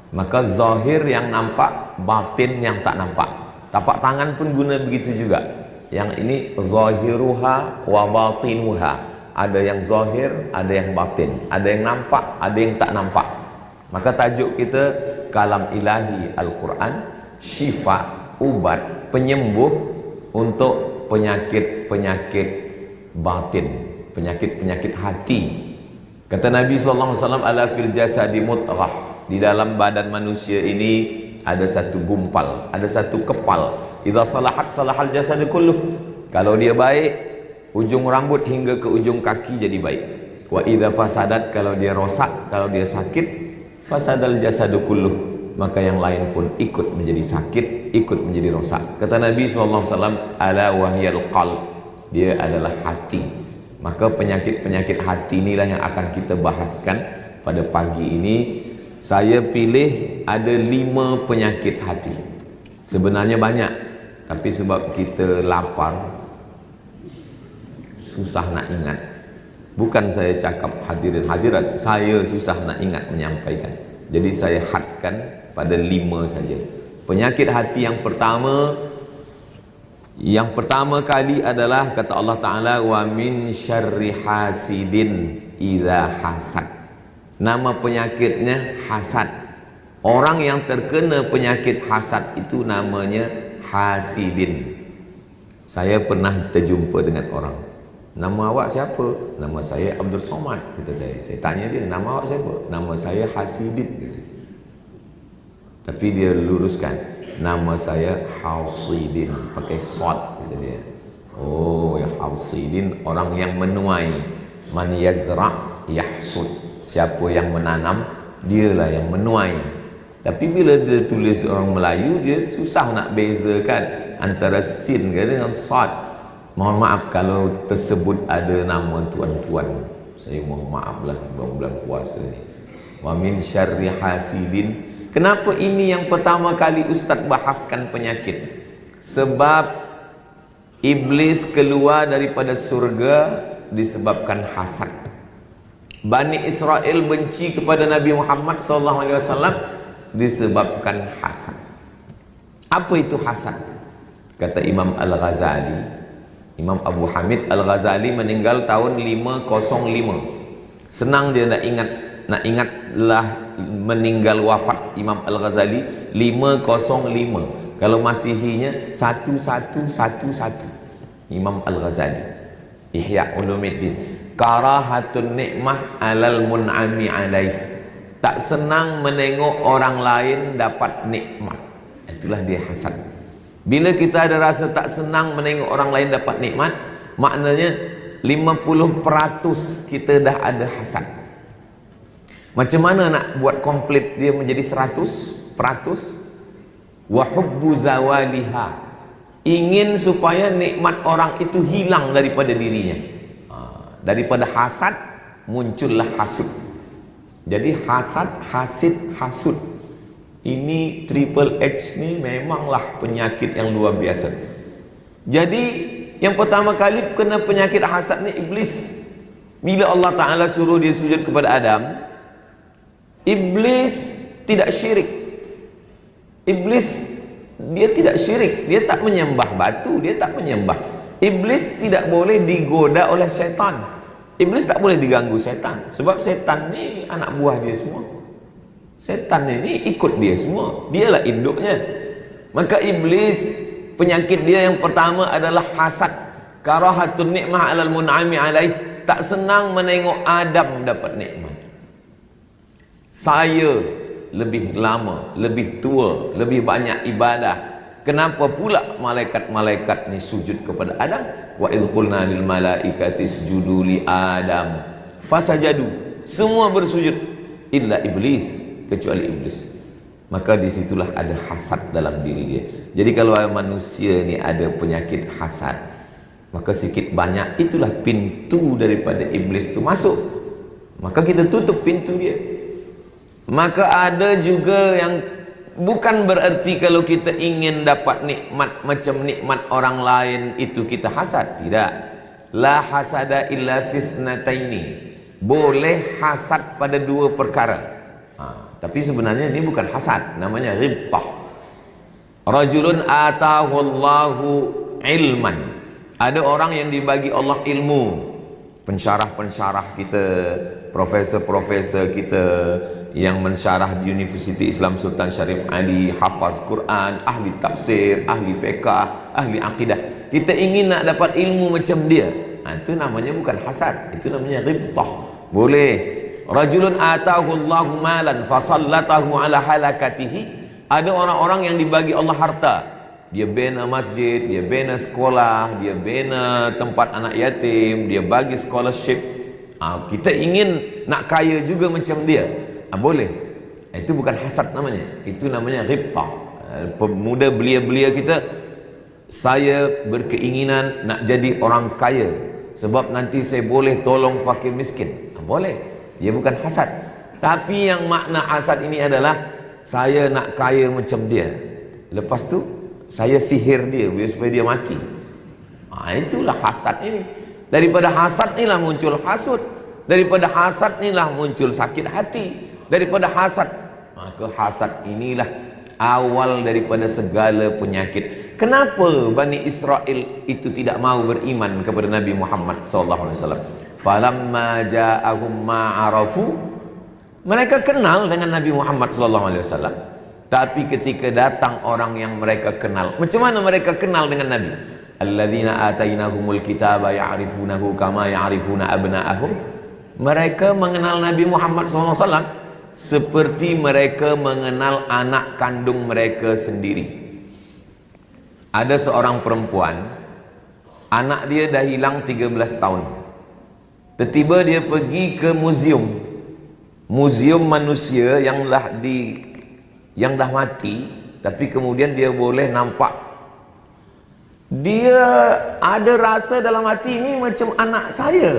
Maka zahir yang nampak, batin yang tak nampak. Tapak tangan pun guna begitu juga. Yang ini zahiruha wa batinuha. Ada yang zahir, ada yang batin. Ada yang nampak, ada yang tak nampak. Maka tajuk kita kalam ilahi Al-Quran, syifa, ubat, penyembuh untuk penyakit-penyakit batin, penyakit-penyakit hati. Kata Nabi SAW, ala fil jasadi mutrah. Di dalam badan manusia ini ada satu gumpal, ada satu kepal. Idza salahat salahal jasad kulluh. Kalau dia baik, ujung rambut hingga ke ujung kaki jadi baik. Wa idza fasadat, kalau dia rosak, kalau dia sakit, fasadal jasad kulluh. Maka yang lain pun ikut menjadi sakit, ikut menjadi rosak. Kata Nabi SAW, ala wahyal qalb. Dia adalah hati. Maka penyakit-penyakit hati inilah yang akan kita bahaskan pada pagi ini. Saya pilih ada 5 penyakit hati. Sebenarnya banyak, tapi sebab kita lapar, susah nak ingat. Bukan saya cakap hadirin hadirat, saya susah nak ingat menyampaikan. Jadi saya hadkan pada 5 saja. Penyakit hati yang pertama kali adalah kata Allah Ta'ala, wa min syarri hasidin idza hasad. Nama penyakitnya hasad. Orang yang terkena penyakit hasad itu namanya hasidin. Saya pernah terjumpa dengan orang, nama awak siapa? Nama saya Abdul Somad, kata saya. Saya tanya dia, nama awak siapa? Nama saya Hasidin. Tapi dia luruskan, nama saya Hausidin, pakai short, kata dia. Oh ya, Hausidin, orang yang menuai. Man yazra' yahsud. Siapa yang menanam, dialah yang menuai. Tapi bila dia tulis orang Melayu, dia susah nak bezakan antara sin dengan sad. Mohon maaf kalau tersebut ada nama tuan-tuan. Saya mohon maaf lah bulan puasa ni. Wa min syarri hasidin. Kenapa ini yang pertama kali Ustaz bahaskan penyakit? Sebab iblis keluar daripada surga disebabkan hasad. Bani Israel benci kepada Nabi Muhammad SAW disebabkan hasad. Apa itu hasad? Kata Imam Al-Ghazali, Imam Abu Hamid Al-Ghazali meninggal tahun 505. Senang dia nak ingatlah meninggal wafat Imam Al-Ghazali 505. Kalau Masihinya 1111. Imam Al-Ghazali, Ihya Ulumuddin. Karahatun nikmah alal mun'ami alaih. Tak senang menengok orang lain dapat nikmat. Itulah dia hasad. Bila kita ada rasa tak senang menengok orang lain dapat nikmat, maknanya 50% kita dah ada hasad. Macam mana nak buat komplit dia menjadi 100%? Wa hubbu zawaliha. Ingin supaya nikmat orang itu hilang daripada dirinya. Daripada hasad muncullah hasud. Jadi hasad, hasid, hasud. Ini triple H ni memanglah penyakit yang luar biasa. Jadi yang pertama kali kena penyakit hasad ni iblis. Bila Allah Ta'ala suruh dia sujud kepada Adam, iblis tidak syirik. Iblis dia tidak syirik, dia tak menyembah batu, dia tak menyembah. Iblis tidak boleh digoda oleh syaitan. Iblis tak boleh diganggu setan. Sebab setan ni anak buah dia semua. Setan ini ikut dia semua. Dialah induknya. Maka iblis, penyakit dia yang pertama adalah hasad. Karahatun nikmah alal mun'ami alaih. Tak senang menengok Adam dapat nikmat. Saya lebih lama, lebih tua, lebih banyak ibadah. Kenapa pula malaikat-malaikat ni sujud kepada Adam? Wa idh qulna lil malaikati isjudu li Adam fasajadu. Semua bersujud illa iblis, kecuali iblis. Maka disitulah ada hasad dalam diri dia. Jadi kalau manusia ni ada penyakit hasad, maka sikit banyak itulah pintu daripada iblis tu masuk. Maka kita tutup pintu dia. Maka ada juga yang bukan berarti kalau kita ingin dapat nikmat macam nikmat orang lain itu kita hasad. Tidak. La hasada illa fisnataini. Boleh hasad pada 2 perkara. Tapi sebenarnya ini bukan hasad, namanya ghibtah. Rajulun atahullahu ilman. Ada orang yang dibagi Allah ilmu. Pensyarah-pensyarah kita, profesor-profesor kita yang mensyarah di Universiti Islam Sultan Syarif Ali, hafaz Quran, ahli tafsir, ahli fiqh, ahli akidah. Kita ingin nak dapat ilmu macam dia. Itu namanya bukan hasad, itu namanya ghibtah. Boleh. Rajulun atahullahu malan fasallatahu ala halakatihi. Ada orang-orang yang dibagi Allah harta, dia bina masjid, dia bina sekolah, dia bina tempat anak yatim, dia bagi scholarship. Kita ingin nak kaya juga macam dia. Boleh. Itu bukan hasad namanya, itu namanya ghibtah. Pemuda belia-belia kita, saya berkeinginan nak jadi orang kaya sebab nanti saya boleh tolong fakir miskin. Boleh. Dia bukan hasad. Tapi yang makna hasad ini adalah saya nak kaya macam dia, lepas tu saya sihir dia supaya dia mati. Itulah hasad ini. Daripada hasad inilah muncul hasud. Daripada hasad inilah muncul sakit hati. Daripada hasad, maka hasad inilah awal daripada segala penyakit. Kenapa Bani Israel itu tidak mau beriman kepada Nabi Muhammad SAW? Falamma ja'ahum ma'arafu. Mereka kenal dengan Nabi Muhammad SAW, tapi ketika datang orang yang mereka kenal, macam mana mereka kenal dengan Nabi? Alladzina atainahumul kitaba ya'rifunahu kama ya'rifuna abna'ahum. Mereka mengenal Nabi Muhammad SAW seperti mereka mengenal anak kandung mereka sendiri. Ada seorang perempuan, anak dia dah hilang 13 tahun. Tiba-tiba dia pergi ke muzium manusia yang dah mati, tapi kemudian dia boleh nampak. Dia ada rasa dalam hati, ini macam anak saya.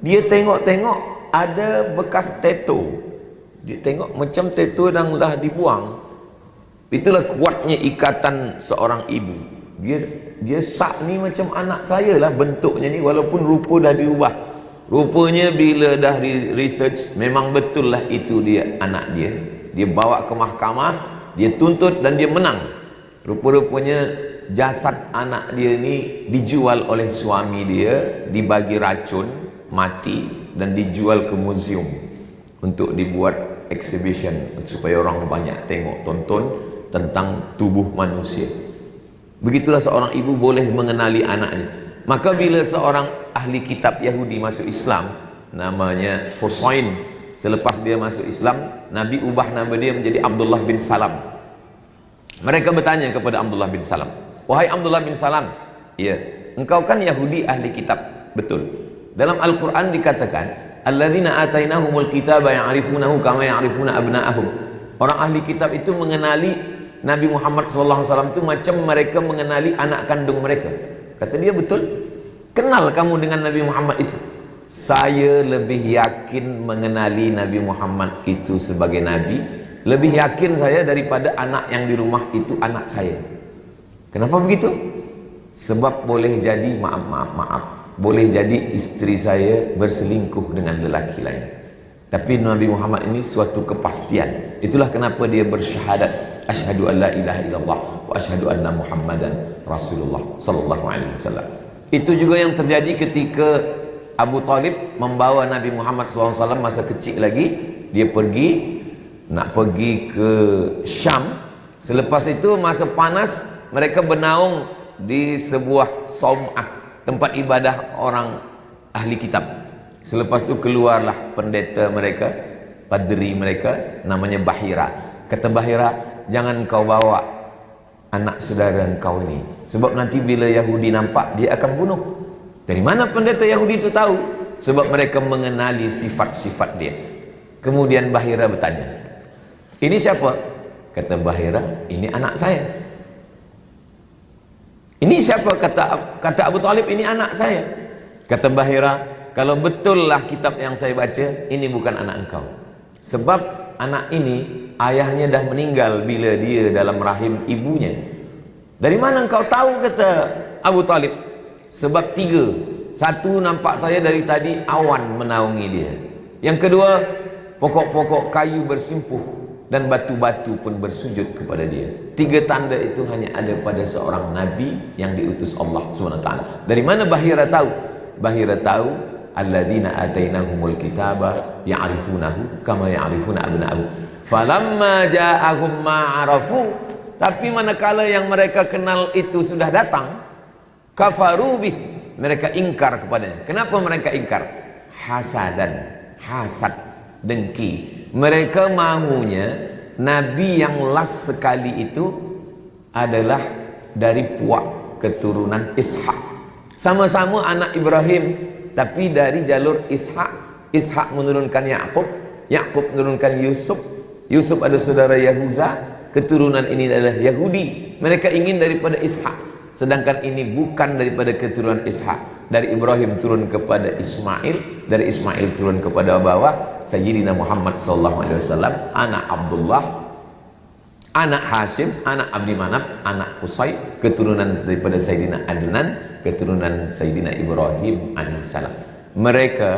Dia tengok-tengok ada bekas tattoo. Dia tengok macam tattoo yang dah dibuang. Itulah kuatnya ikatan seorang ibu. Dia sak ni macam anak saya lah bentuknya ni, walaupun rupa dah diubah. Rupanya bila dah research, memang betul lah itu dia anak dia. Dia bawa ke mahkamah, dia tuntut dan dia menang. Rupa-rupanya jasad anak dia ni dijual oleh suami dia, dibagi racun, mati, dan dijual ke muzium untuk dibuat exhibition supaya orang banyak tengok, tonton tentang tubuh manusia. Begitulah seorang ibu boleh mengenali anaknya. Maka bila seorang ahli kitab Yahudi masuk Islam, namanya Husain, selepas dia masuk Islam, Nabi ubah nama dia menjadi Abdullah bin Salam. Mereka bertanya kepada Abdullah bin Salam, wahai Abdullah bin Salam, ya, engkau kan Yahudi ahli kitab, betul. Dalam Al-Quran dikatakan, alladzina atainahumul kitaba ya'rifunahu kama ya'rifuna abna'ahum. Orang ahli kitab itu mengenali Nabi Muhammad SAW itu macam mereka mengenali anak kandung mereka. Kata dia, betul. Kenal kamu dengan Nabi Muhammad itu? Saya lebih yakin mengenali Nabi Muhammad itu sebagai Nabi, lebih yakin saya daripada anak yang di rumah itu anak saya. Kenapa begitu? Sebab boleh jadi, maaf, boleh jadi istri saya berselingkuh dengan lelaki lain. Tapi Nabi Muhammad ini suatu kepastian. Itulah kenapa dia bersyahadat, asyhadu an la ilaha illallah wa asyhadu anna Muhammadan Rasulullah sallallahu alaihi wasallam. Itu juga yang terjadi ketika Abu Talib membawa Nabi Muhammad SAW masa kecil lagi. Dia nak pergi ke Syam. Selepas itu masa panas, mereka bernaung di sebuah saumah, tempat ibadah orang ahli kitab. Selepas itu keluarlah pendeta mereka, padri mereka, namanya Bahira. Kata Bahira, jangan kau bawa anak saudara engkau ini, sebab nanti bila Yahudi nampak, dia akan bunuh. Dari mana pendeta Yahudi itu tahu? Sebab mereka mengenali sifat-sifat dia. Kemudian Bahira bertanya, ini siapa? Kata Bahira, ini anak saya. Ini siapa? Kata Abu Talib, ini anak saya. Kata Bahira, kalau betullah kitab yang saya baca, ini bukan anak engkau. Sebab anak ini ayahnya dah meninggal bila dia dalam rahim ibunya. Dari mana engkau tahu? Kata Abu Talib. Sebab 3. Satu, nampak saya dari tadi awan menaungi dia. Yang kedua, pokok-pokok kayu bersimpuh dan batu-batu pun bersujud kepada dia. 3 tanda itu hanya ada pada seorang nabi yang diutus Allah SWT. Dari mana Bahira tahu? Bahira tahu alladzina atainahumul kitaba ya'rifunahu kama ya'rifuna abna'ahum. Falamma ja'ahum ma'arafu, tapi manakala yang mereka kenal itu sudah datang, kafaru bih, mereka ingkar kepadanya. Kenapa mereka ingkar? Hasadan, hasad, dengki. Mereka mahunya nabi yang last sekali itu adalah dari puak keturunan Ishak, sama-sama anak Ibrahim, tapi dari jalur Ishak. Ishak menurunkan Yakub, Yakub menurunkan Yusuf, Yusuf ada saudara Yahuza, keturunan ini adalah Yahudi. Mereka ingin daripada Ishak, sedangkan ini bukan daripada keturunan Ishak. Dari Ibrahim turun kepada Ismail, dari Ismail turun kepada bawah Sayyidina Muhammad SAW, anak Abdullah, anak Hashim, anak Abdi Manaf, anak Qusay, keturunan daripada Sayyidina Adnan, keturunan Sayyidina Ibrahim alaihissalam. Mereka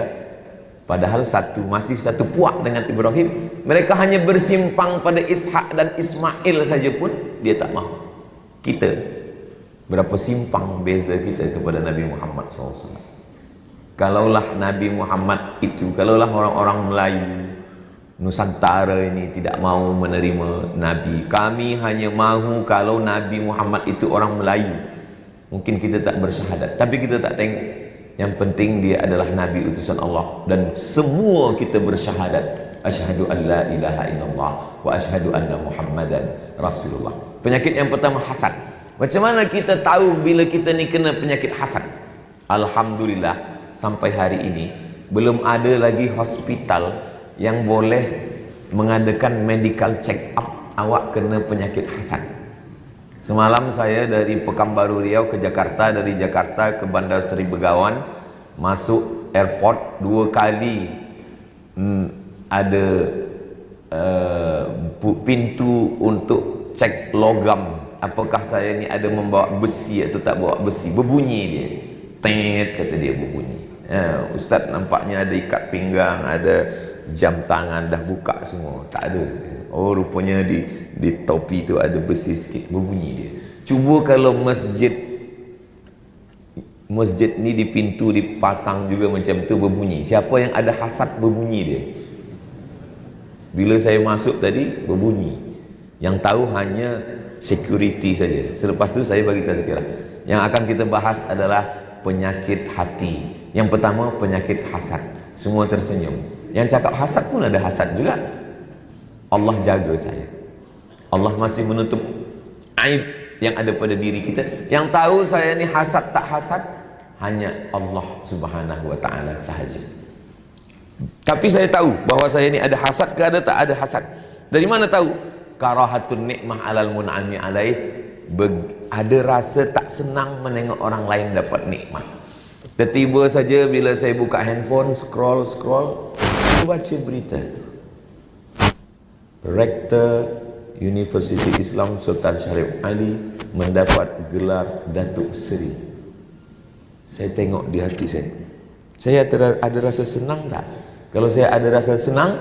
padahal masih satu puak dengan Ibrahim, mereka hanya bersimpang pada Ishak dan Ismail saja pun dia tak mahu. Kita berapa simpang beza kita kepada Nabi Muhammad SAW. Kalaulah Nabi Muhammad itu, kalaulah orang-orang Melayu Nusantara ini tidak mau menerima Nabi, kami hanya mahu kalau Nabi Muhammad itu orang Melayu, mungkin kita tak bersyahadat, tapi kita tak tengok. Yang penting dia adalah Nabi utusan Allah, dan semua kita bersyahadat asyhadu an la ilaha illallah wa asyhadu anna Muhammadan Rasulullah. Penyakit yang pertama hasad. Macam mana kita tahu bila kita ni kena penyakit hasad? Alhamdulillah sampai hari ini belum ada lagi hospital yang boleh mengadakan medical check up awak kena penyakit hasad. Semalam saya dari Pekanbaru Riau ke Jakarta, dari Jakarta ke Bandar Seri Begawan, masuk airport 2 kali ada pintu untuk cek logam, apakah saya ni ada membawa besi atau tak bawa besi. Berbunyi dia, tet kata dia, berbunyi. Ustaz nampaknya ada ikat pinggang, ada jam tangan dah buka semua, tak ada. Oh rupanya di topi tu ada besi sikit, berbunyi dia. Cuba kalau masjid ni di pintu dipasang juga macam tu, berbunyi. Siapa yang ada hasad berbunyi dia. Bila saya masuk tadi berbunyi. Yang tahu hanya security saja. Selepas tu saya bagi tazkirah. Yang akan kita bahas adalah penyakit hati. Yang pertama penyakit hasad. Semua tersenyum. Yang cakap hasad pun ada hasad juga. Allah jaga saya. Allah masih menutup aib yang ada pada diri kita. Yang tahu saya ni hasad tak hasad hanya Allah Subhanahu wa taala sahaja. Tapi saya tahu bahawa saya ni ada hasad ke ada tak ada hasad. Dari mana tahu? Karahatun nikmah alal mun'ami alaih. Ada rasa tak senang menengok orang lain dapat nikmat. Tiba-tiba saja bila saya buka handphone, scroll, baca berita Rektor Universiti Islam Sultan Syarif Ali mendapat gelar Datuk Seri. Saya tengok di hati saya ada rasa senang tak? Kalau saya ada rasa senang,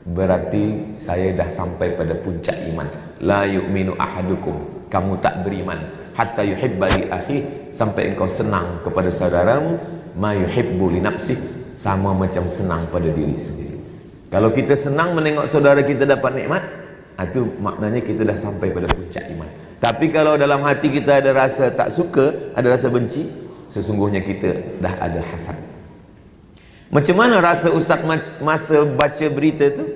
berarti saya dah sampai pada puncak iman. La yu'minu ahadukum, kamu tak beriman hatta yuhibba li akhi, sampai engkau senang kepada saudaramu ma yuhibbu li nafsih, sama macam senang pada diri sendiri. Kalau kita senang menengok saudara kita dapat nikmat, itu maknanya kita dah sampai pada puncak iman. Tapi kalau dalam hati kita ada rasa tak suka, ada rasa benci, sesungguhnya kita dah ada hasad. Macam mana rasa Ustaz masa baca berita tu?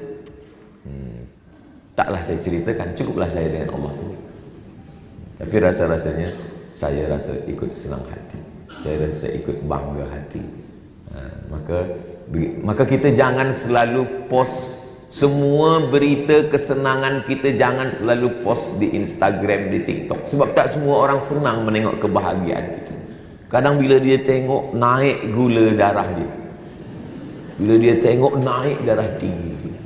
Taklah saya ceritakan, cukuplah saya dengan Allah sendiri. Tapi rasa-rasanya saya rasa ikut senang hati, saya rasa ikut bangga hati. Maka kita jangan selalu post semua berita kesenangan kita, jangan selalu post di Instagram, di TikTok, sebab tak semua orang senang menengok kebahagiaan kita. Kadang bila dia tengok naik gula darah dia, bila dia tengok naik darah tinggi dia.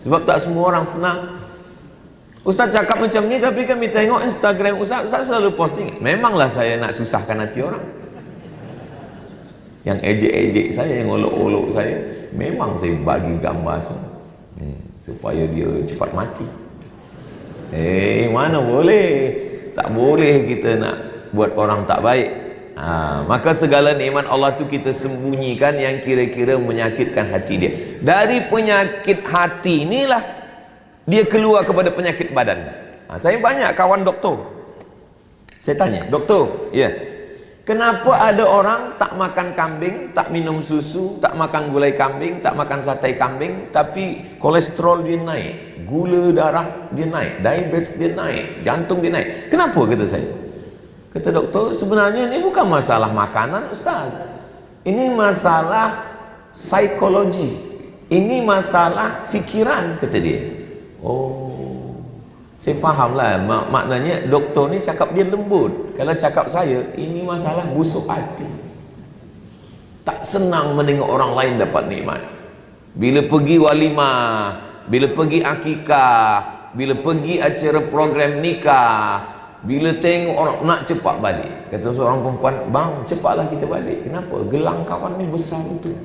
Sebab tak semua orang senang. Ustaz cakap macam ni, tapi kami tengok Instagram Ustaz selalu posting. Memanglah saya nak susahkan hati orang. Yang ejek-ejek saya, yang olok-olok saya, memang saya bagi gambar semua. supaya dia cepat mati. Mana boleh, tak boleh kita nak buat orang tak baik. Maka segala nikmat Allah tu kita sembunyikan yang kira-kira menyakitkan hati dia. Dari penyakit hati inilah dia keluar kepada penyakit badan. Saya banyak kawan doktor, saya tanya, doktor, ya, kenapa ada orang tak makan kambing, tak minum susu, tak makan gulai kambing, tak makan sate kambing, tapi kolesterol dia naik, gula darah dia naik, diabetes dia naik, jantung dia naik? Kenapa, kata saya? Kata doktor, sebenarnya ini bukan masalah makanan, Ustaz. Ini masalah psikologi. Ini masalah fikiran, kata dia. Oh, saya fahamlah. Maknanya doktor ni cakap dia lembut. Kalau cakap saya, ini masalah busuk hati. Tak senang menengok orang lain dapat nikmat. Bila pergi walimah, bila pergi akikah, bila pergi acara program nikah, bila tengok orang nak cepat balik, kata seorang perempuan, bang cepatlah kita balik. Kenapa? Gelang kawan ni besar betul.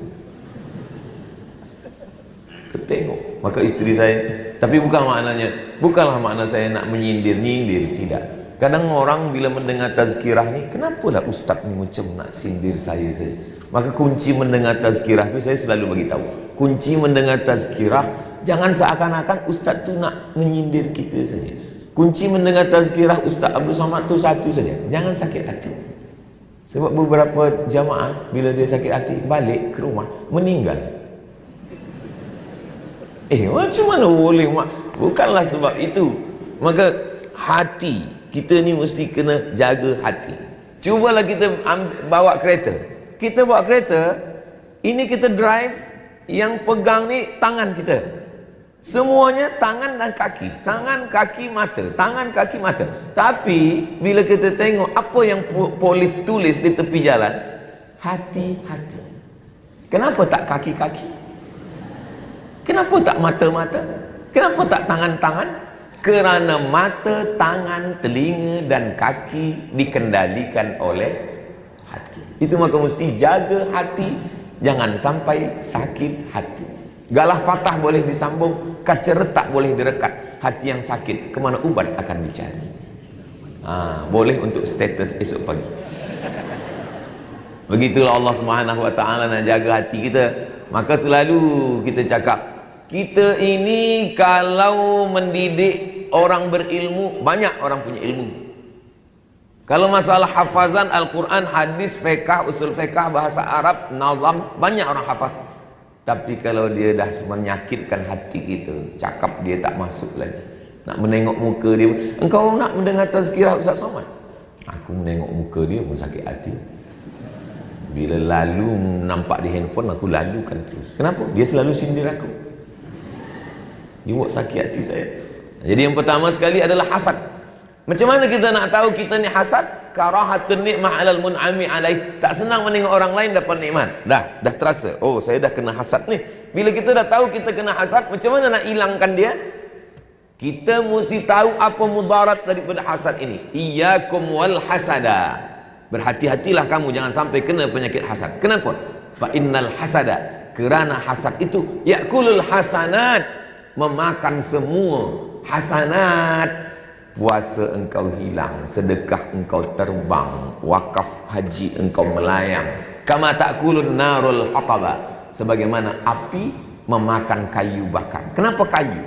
Tengok. Maka isteri saya, tapi bukanlah makna saya nak menyindir-nyindir, tidak. Kadang orang bila mendengar tazkirah ni, kenapalah ustaz ni macam nak sindir saya saja. Maka kunci mendengar tazkirah tu saya selalu bagi tahu. Kunci mendengar tazkirah, jangan seakan-akan ustaz tu nak menyindir kita saja. Kunci mendengar tazkirah Ustaz Abdul Somad tu satu saja, jangan sakit hati. Sebab beberapa jamaah bila dia sakit hati balik ke rumah meninggal. Macam mana boleh? Bukanlah sebab itu. Maka hati kita ni mesti kena jaga hati. Cubalah kita bawa kereta. Kita bawa kereta, ini kita drive, yang pegang ni tangan kita. Semuanya tangan dan kaki, tangan, kaki, mata, tangan, kaki, mata. Tapi bila kita tengok apa yang polis tulis di tepi jalan, hati-hati. Kenapa tak kaki-kaki? Kenapa tak mata-mata? Kenapa tak tangan-tangan? Kerana mata, tangan, telinga dan kaki dikendalikan oleh hati. Itu maka mesti jaga hati, jangan sampai sakit hati. Galah patah boleh disambung, kaca retak boleh direkat. Hati yang sakit, kemana ubat akan dicari? Boleh untuk status esok pagi. Begitulah Allah Subhanahu Wa Taala nak jaga hati kita. Maka selalu kita cakap, kita ini kalau mendidik orang berilmu, banyak orang punya ilmu. Kalau masalah hafazan Al-Quran, hadis, fiqh, usul fiqh, bahasa Arab, nazam, banyak orang hafaz. Tapi kalau dia dah menyakitkan hati kita, cakap dia tak masuk lagi. Nak menengok muka dia, engkau nak mendengar tazkirah Ustaz Somad? Aku menengok muka dia pun sakit hati. Bila lalu nampak di handphone, aku lalukan terus. Kenapa? Dia selalu sindir aku. Dia buat sakit hati saya. Jadi yang pertama sekali adalah hasad. Macam mana kita nak tahu kita ni hasad? Karahatun ni'mah 'alal mun'ami 'alaih. Tak senang menengok orang lain dapat nikmat. Dah terasa. Oh, saya dah kena hasad ni. Bila kita dah tahu kita kena hasad, macam mana nak hilangkan dia? Kita mesti tahu apa mudarat daripada hasad ini. Iyyakum wal hasada. Berhati-hatilah kamu jangan sampai kena penyakit hasad. Kenapa? Fa innal hasada, kerana hasad itu yakulul hasanat, memakan semua hasanat. Puasa engkau hilang, sedekah engkau terbang, wakaf haji engkau melayang. Kama ta'kulun narul hataba, sebagaimana api memakan kayu bakar. Kenapa kayu?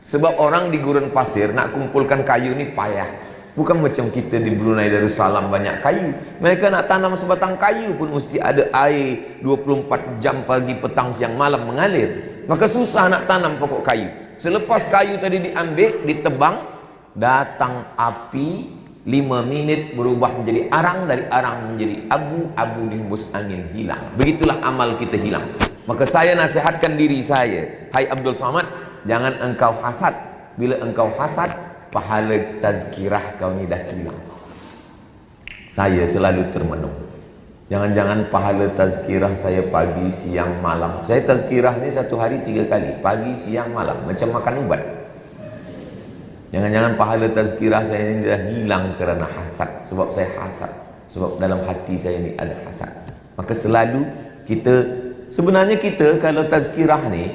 Sebab orang di gurun pasir nak kumpulkan kayu ni payah. Bukan macam kita di Brunei Darussalam banyak kayu. Mereka nak tanam sebatang kayu pun mesti ada air 24 jam pagi, petang, siang, malam mengalir. Maka susah nak tanam pokok kayu. Selepas kayu tadi diambil, ditebang, datang api, 5 minit berubah menjadi arang, dari arang menjadi abu, abu dihembus angin, hilang. Begitulah amal kita hilang. Maka saya nasihatkan diri saya, hai Abdul Somad, jangan engkau hasad. Bila engkau hasad, pahala tazkirah kau ni dah hilang. Saya selalu termenung, jangan-jangan pahala tazkirah saya pagi, siang, malam. Saya tazkirah ni satu hari 3 kali, pagi, siang, malam, macam makan ubat. Jangan-jangan pahala tazkirah saya ini dah hilang kerana hasad. Sebab saya hasad, sebab dalam hati saya ini ada hasad. Maka selalu kita, sebenarnya kita kalau tazkirah ni,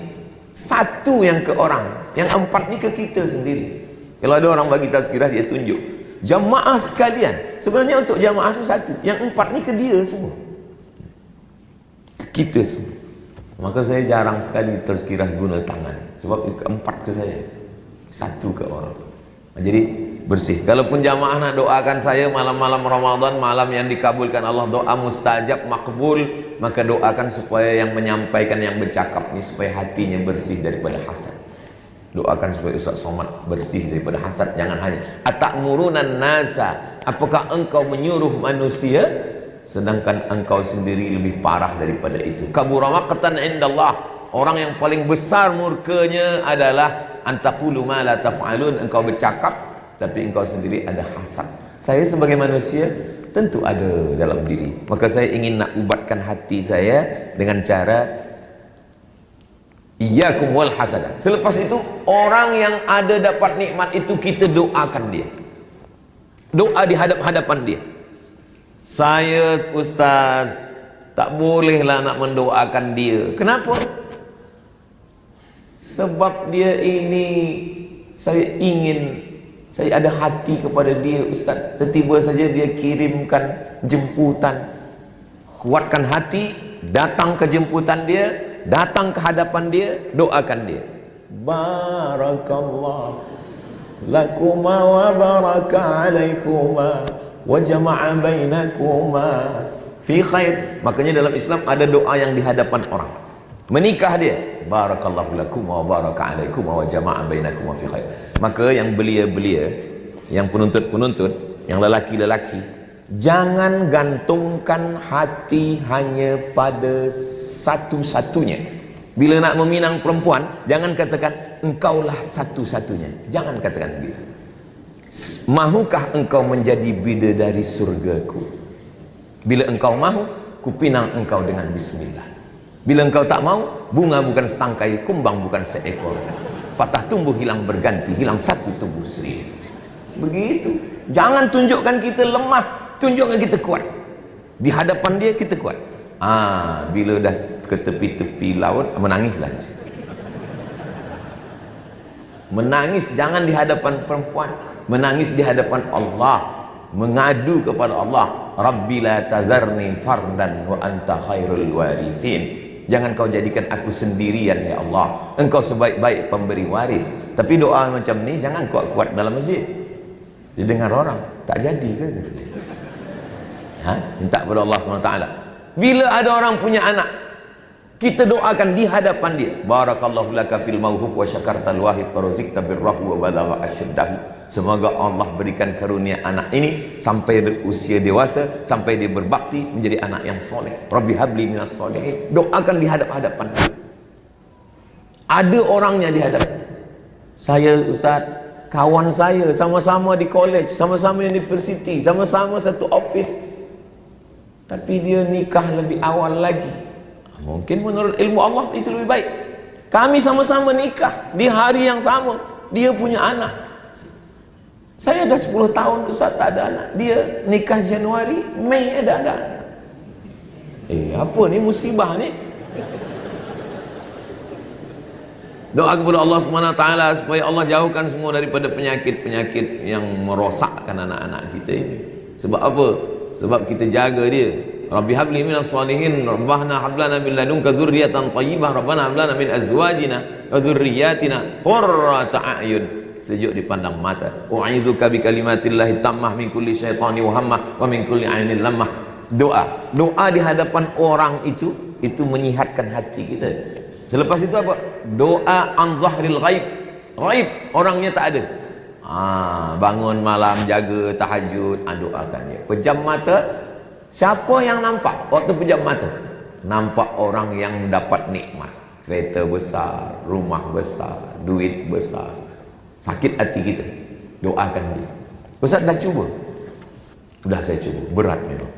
Satu yang ke orang, yang 4 ni ke kita sendiri. Kalau ada orang bagi tazkirah, dia tunjuk jamaah sekalian. Sebenarnya untuk jamaah tu satu, yang 4 ni ke dia semua, kita semua. Maka saya jarang sekali tazkirah guna tangan, sebab keempat ke saya, satu ke orang. Jadi bersih. Kalaupun jamaah nak doakan saya malam-malam Ramadan, malam yang dikabulkan Allah, doa mustajab, makbul, maka doakan supaya yang menyampaikan, yang bercakap ni, supaya hatinya bersih daripada hasad. Doakan supaya Ustaz Somad bersih daripada hasad. Jangan hanya atakmurunan nasa, apakah engkau menyuruh manusia sedangkan engkau sendiri lebih parah daripada itu. Kabura maqtan indallah, orang yang paling besar murkanya adalah antaqulu ma la taf'alun, engkau bercakap tapi engkau sendiri ada hasad. Saya sebagai manusia tentu ada dalam diri, maka saya ingin nak ubatkan hati saya dengan cara iyyakum wal hasada. Selepas itu, orang yang ada dapat nikmat itu, kita doakan dia, doa di hadap-hadapan dia. Saya Ustaz tak bolehlah nak mendoakan dia. Kenapa? Sebab dia ini, saya ada hati kepada dia Ustaz. Tiba-tiba saja dia kirimkan jemputan. Kuatkan hati, datang ke jemputan dia, datang ke hadapan dia, doakan dia. Barakallah lakuma wa baraka alaikuma wa jama'a bainakuma fi khair. Makanya dalam Islam ada doa yang di hadapan orang. Menikah dia, barakallahu lakum wa baraka alaikum wa jama'a bainakum fi khair. Maka yang belia-belia, yang penuntut-penuntut, yang lelaki-lelaki, jangan gantungkan hati hanya pada satu-satunya. Bila nak meminang perempuan, jangan katakan engkaulah satu-satunya. Jangan katakan begitu. Mahukah engkau menjadi bidadari surgaku? Bila engkau mahu, kupinang engkau dengan bismillah. Bila engkau tak mau, bunga bukan setangkai, kumbang bukan seekor. Patah tumbuh hilang berganti, hilang satu tubuh sendiri. Begitu. Jangan tunjukkan kita lemah, tunjukkan kita kuat. Di hadapan dia kita kuat. Bila dah ke tepi-tepi laut, menangislah di situ. Menangis jangan di hadapan perempuan, menangis di hadapan Allah, mengadu kepada Allah. Rabbi la tazarni fardan wa anta khairul warisin. Jangan kau jadikan aku sendirian ya Allah, engkau sebaik-baik pemberi waris. Tapi doa macam ni jangan kuat-kuat dalam masjid, didengar orang, tak jadi ke? Minta kepada Allah SWT. Bila ada orang punya anak, kita doakan di hadapan dia. Barakallahu laka fil mauhub wa syakartal wahib wa razaqta birrahu wa balagha asyaddahu. Semoga Allah berikan karunia anak ini sampai berusia dewasa, sampai dia berbakti menjadi anak yang soleh. Rabbi habli minas solihin. Doakan di hadap-hadapan. Ada orangnya di hadapan. Saya Ustaz, kawan saya sama-sama di college, sama-sama university, sama-sama satu office, tapi dia nikah lebih awal lagi. Mungkin menurut ilmu Allah itu lebih baik. Kami sama-sama nikah di hari yang sama, dia punya anak. Saya dah 10 tahun Ustaz tak ada anak. Dia nikah Januari, Mei ada anak. Apa ni musibah ni? Doa kepada Allah SWT supaya Allah jauhkan semua daripada penyakit-penyakit yang merosakkan anak-anak kita ini. Sebab apa? Sebab kita jaga dia. Rabbi habli minas salihin, rabbana hablana min ladunka dzurriyyatan thayyibah, rabbana hablana min azwajina wa dzurriyyatina qurrata a'yun. Sejuk dipandang mata. U'idzuka bi kalimatillahi tammah min kulli syaitani wa hammah wa min kulli ainin lamah. Doa di hadapan orang itu menyihatkan hati kita. Selepas itu apa? Doa an zahril ghaib. Ghaib, orangnya tak ada. Bangun malam jaga tahajud, doakan dia. Pejam mata, siapa yang nampak waktu pejam mata? Nampak orang yang dapat nikmat, kereta besar, rumah besar, duit besar. Sakit hati kita, doakan dia. Ustaz dah cuba? Sudah saya cuba, berat memang.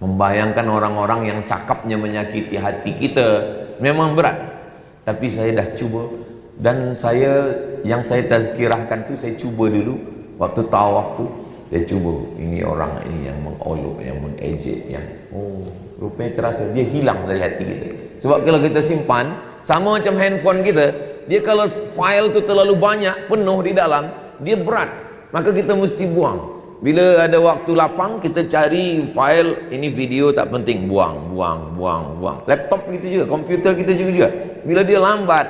Membayangkan orang-orang yang cakapnya menyakiti hati kita memang berat. Tapi saya dah cuba. Dan yang saya tazkirahkan tu saya cuba dulu. Waktu tawaf tu saya cuba. Ini orang ini yang mengolok, yang mengejek, yang rupanya terasa dia hilang dari hati kita. Sebab kalau kita simpan, Sama macam handphone kita, dia kalau file tu terlalu banyak, penuh di dalam, dia berat, maka kita mesti buang. Bila ada waktu lapang, kita cari file, ini video tak penting, buang. Laptop kita juga, komputer kita juga. Bila dia lambat,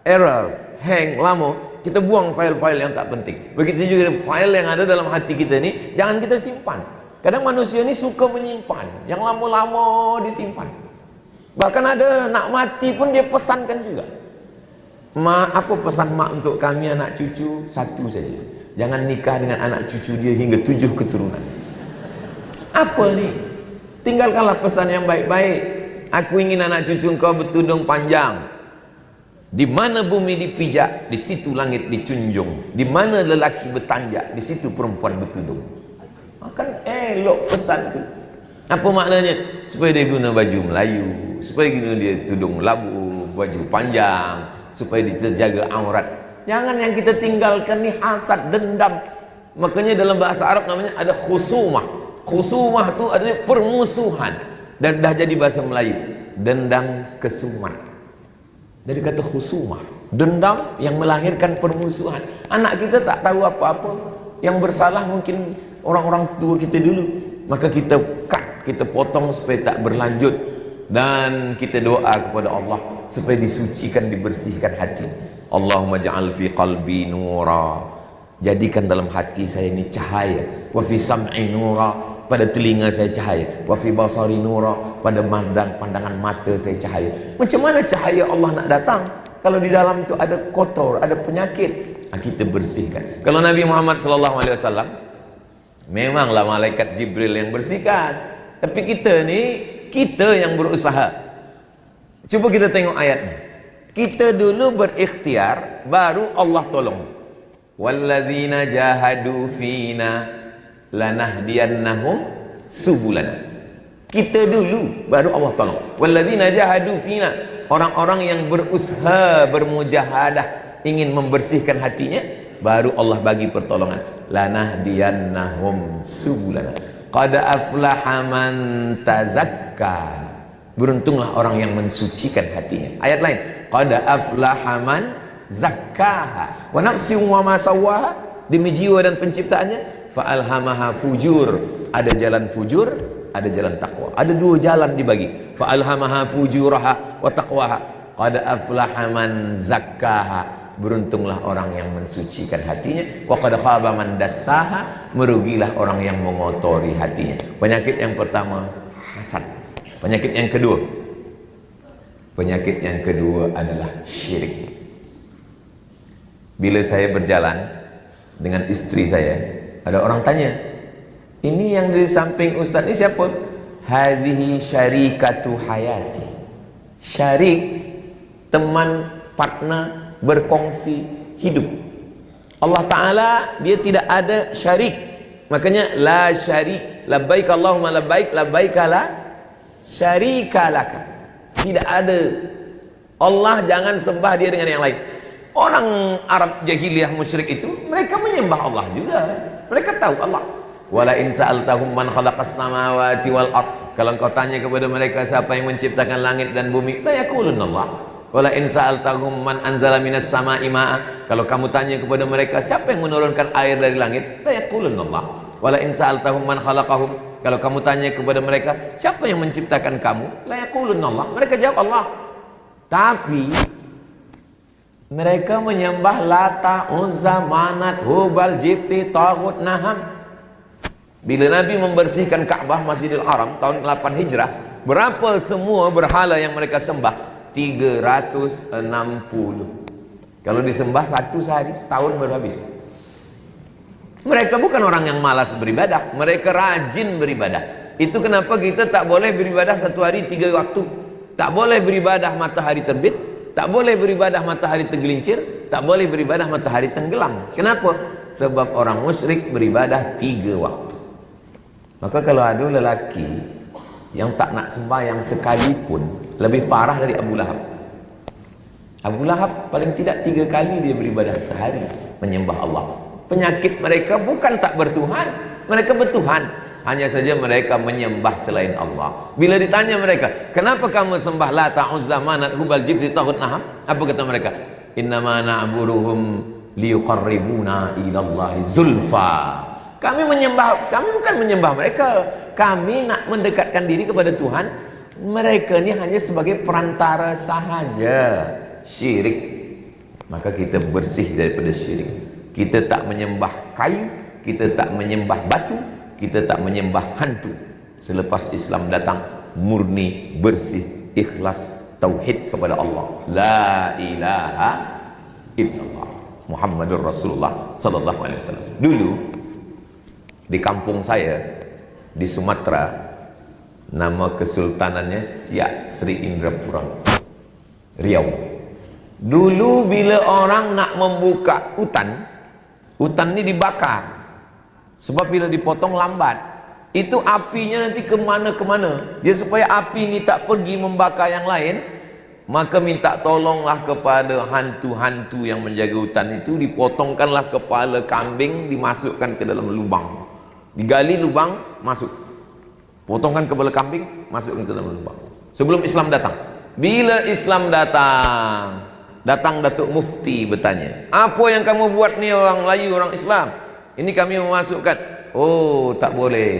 error, hang, lama, kita buang file-file yang tak penting. Begitu juga file yang ada dalam hati kita ni, jangan kita simpan. Kadang manusia ni suka menyimpan, yang lama-lama disimpan. Bahkan ada nak mati pun dia pesankan juga. Mak, apa pesan mak untuk kami anak cucu? Satu saja, jangan nikah dengan anak cucu dia hingga 7 keturunan. Apa ni? Tinggalkanlah pesan yang baik-baik. Aku ingin anak cucu engkau bertudung panjang. Di mana bumi dipijak, di situ langit dicunjung. Di mana lelaki bertanjak, di situ perempuan bertudung. Makan elok pesan tu. Apa maknanya? Supaya dia guna baju Melayu, supaya guna dia tudung labu, baju panjang, supaya dia terjaga aurat. Jangan yang kita tinggalkan ni hasad, dendam. Makanya dalam bahasa Arab namanya ada khusumah. Khusumah tu adalah permusuhan. Dan dah jadi bahasa Melayu, dendam kesumat. Dari kata khusumah, dendam yang melahirkan permusuhan. Anak kita tak tahu apa-apa, yang bersalah mungkin orang-orang tua kita dulu, maka kita cut, kita potong supaya tak berlanjut. Dan kita doa kepada Allah supaya disucikan, dibersihkan hati. Allahumma ja'al fi qalbi nura, jadikan dalam hati saya ini cahaya. Wa fi sam'i nura, pada telinga saya cahaya. Wa fi basari nura, pada pandangan mata saya cahaya. Macam mana cahaya Allah nak datang kalau di dalam itu ada kotor, ada penyakit? Kita bersihkan. Kalau Nabi Muhammad SAW, memanglah malaikat Jibril yang bersihkan, tapi kita ni, kita yang berusaha. Cuba kita tengok ayatnya. Kita dulu berikhtiar, baru Allah tolong. Walladzina jahadu fina lanahdiyannahum subulana. Kita dulu, baru Allah tolong. Walladzina jahadu fina, orang-orang yang berusaha, bermujahadah, ingin membersihkan hatinya, baru Allah bagi pertolongan. Lanahdiyannahum subulana. Qad aflaha man tazakka, beruntunglah orang yang mensucikan hatinya. Ayat lain, qad aflaha man zakkaha wa nafsin wa ma sawwaha, demi jiwa dan penciptaannya, fa alhamaha fujur, ada jalan fujur, ada jalan takwa. Ada 2 jalan dibagi, fa alhamaha fujuraha wa taqwaha. Qad aflaha man zakkaha, beruntunglah orang yang mensucikan hatinya. Wa qad khaba man dassaha, merugilah orang yang mengotori hatinya. Penyakit yang pertama hasad. Penyakit yang kedua adalah syirik. Bila saya berjalan dengan istri saya, ada orang tanya, ini yang di samping Ustaz ini siapa? Hadhihi syarikatu hayati. Syarik, teman, partner, berkongsi hidup. Allah Ta'ala dia tidak ada syarik. Makanya la syarik, labbaik Allahumma labbaik, labbaik la syarika laka. Tidak ada. Allah jangan sembah dia dengan yang lain. Orang Arab jahiliyah musyrik itu, mereka menyembah Allah juga. Mereka tahu Allah. Wala in sa'altahum man khalaqas samawati wal ard, kalau engkau tanya kepada mereka siapa yang menciptakan langit dan bumi, la yaqulunna Allah. Wala in sa'altahum man anzala minas sama'i ma'a, kalau kamu tanya kepada mereka siapa yang menurunkan air dari langit, la yaqulunna Allah. Wala in sa'altahum man khalaqahum, kalau kamu tanya kepada mereka siapa yang menciptakan kamu, la yaqulunna Allah, mereka jawab Allah. Tapi mereka menyembah Lata, Uzza, Manat, Hubal, Jibti, Taghut, Naham. Bila Nabi membersihkan Ka'bah Masjidil Haram tahun 8 Hijrah, berapa semua berhala yang mereka sembah? 360. Kalau disembah satu sehari, setahun baru habis. Mereka bukan orang yang malas beribadah, mereka rajin beribadah. Itu kenapa kita tak boleh beribadah satu hari 3 waktu. Tak boleh beribadah matahari terbit, tak boleh beribadah matahari tergelincir, tak boleh beribadah matahari tenggelam. Kenapa? Sebab orang musyrik beribadah 3 waktu. Maka kalau ada lelaki yang tak nak sembahyang sekalipun, lebih parah dari Abu Lahab. Abu Lahab paling tidak 3 kali dia beribadah sehari, menyembah Allah. Penyakit mereka bukan tak bertuhan, mereka bertuhan. Hanya saja mereka menyembah selain Allah. Bila ditanya mereka, kenapa kamu sembah Lata, Uzza, Manat, Hubal, Jibti, Taghut, Naham? Apa kata mereka? Innama na'buduhum liyuqarribuna ilallahi zulfa. Kami bukan menyembah mereka. Kami nak mendekatkan diri kepada Tuhan. Mereka ni hanya sebagai perantara sahaja. Syirik. Maka kita bersih daripada syirik. Kita tak menyembah kayu, kita tak menyembah batu, kita tak menyembah hantu. Selepas Islam datang, murni, bersih, ikhlas, tauhid kepada Allah. La ilaha illallah Muhammadur Rasulullah sallallahu alaihi wasallam. Dulu di kampung saya di Sumatera, nama kesultanannya Siak Sri Indrapura, Riau. Dulu bila orang nak membuka hutan ni dibakar. Sebab bila dipotong lambat, itu apinya nanti kemana-kemana. Dia supaya api ni tak pergi membakar yang lain, maka minta tolonglah kepada hantu-hantu yang menjaga hutan itu. Dipotongkanlah kepala kambing, dimasukkan ke dalam lubang. Digali lubang, masuk. Potongkan kepala kambing, masukkan ke dalam lubang. Sebelum Islam datang. Bila Islam datang Datuk Mufti bertanya, apa yang kamu buat ni orang Melayu, orang Islam? Ini kami memasukkan. Oh, tak boleh.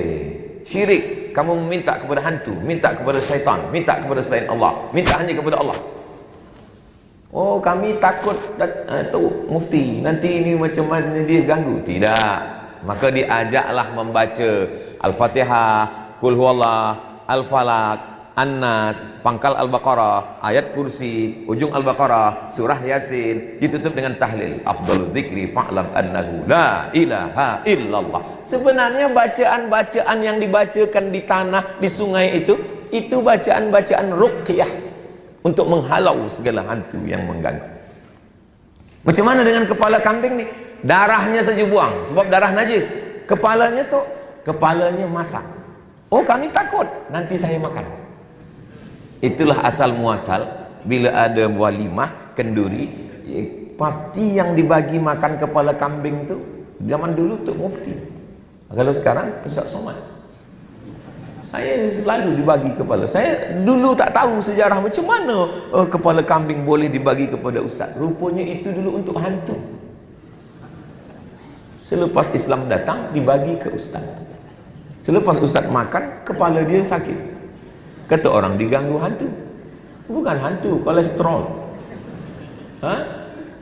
Syirik. Kamu minta kepada hantu, minta kepada syaitan, minta kepada selain Allah, minta hanya kepada Allah. Oh, kami takut Datuk Mufti, nanti ini macam mana dia ganggu. Tidak. Maka diajaklah membaca Al-Fatihah, Qul Huwallah, Al-Falaq, An-Nas, pangkal Al-Baqarah, ayat kursi, ujung Al-Baqarah, surah Yasin, ditutup dengan tahlil. Afdalu dzikri fa'lam annahu la ilaha illallah. Sebenarnya bacaan-bacaan yang dibacakan di tanah, di sungai itu bacaan-bacaan ruqyah untuk menghalau segala hantu yang mengganggu. Macam mana dengan kepala kambing ni? Darahnya saja buang, sebab darah najis. Kepalanya masak. Oh, kami takut nanti saya makan. Itulah asal muasal. Bila ada walimah kenduri, pasti yang dibagi makan kepala kambing tu zaman dulu Tok Mufti. Kalau sekarang Ustaz Somad. Saya selalu dibagi kepala. Saya dulu tak tahu sejarah macam mana kepala kambing boleh dibagi kepada Ustaz. Rupanya itu dulu untuk hantu. Selepas Islam datang, dibagi ke Ustaz. Selepas Ustaz makan, kepala dia sakit. Kata orang diganggu hantu. Bukan hantu, kolesterol.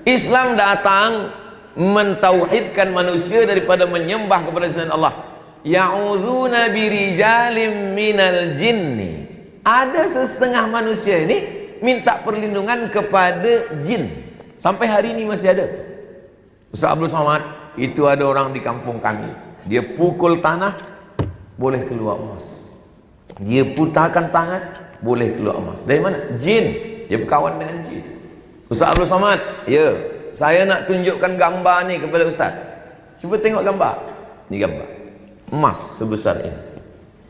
Islam datang mentauhidkan manusia daripada menyembah kepada selain Allah. Ya'udzuna birijalim minal jinni. Ada setengah manusia ini minta perlindungan kepada jin. Sampai hari ini masih ada. Ustaz Abdul Somad, itu ada orang di kampung kami. Dia pukul tanah, boleh keluar emas. Dia putarkan tangan, boleh keluar emas. Dari mana? Jin. Dia berkawan dengan jin. Ustaz Abdul Somad, ya, saya nak tunjukkan gambar ni kepada Ustaz. Cuba tengok gambar. Ni gambar emas sebesar ini.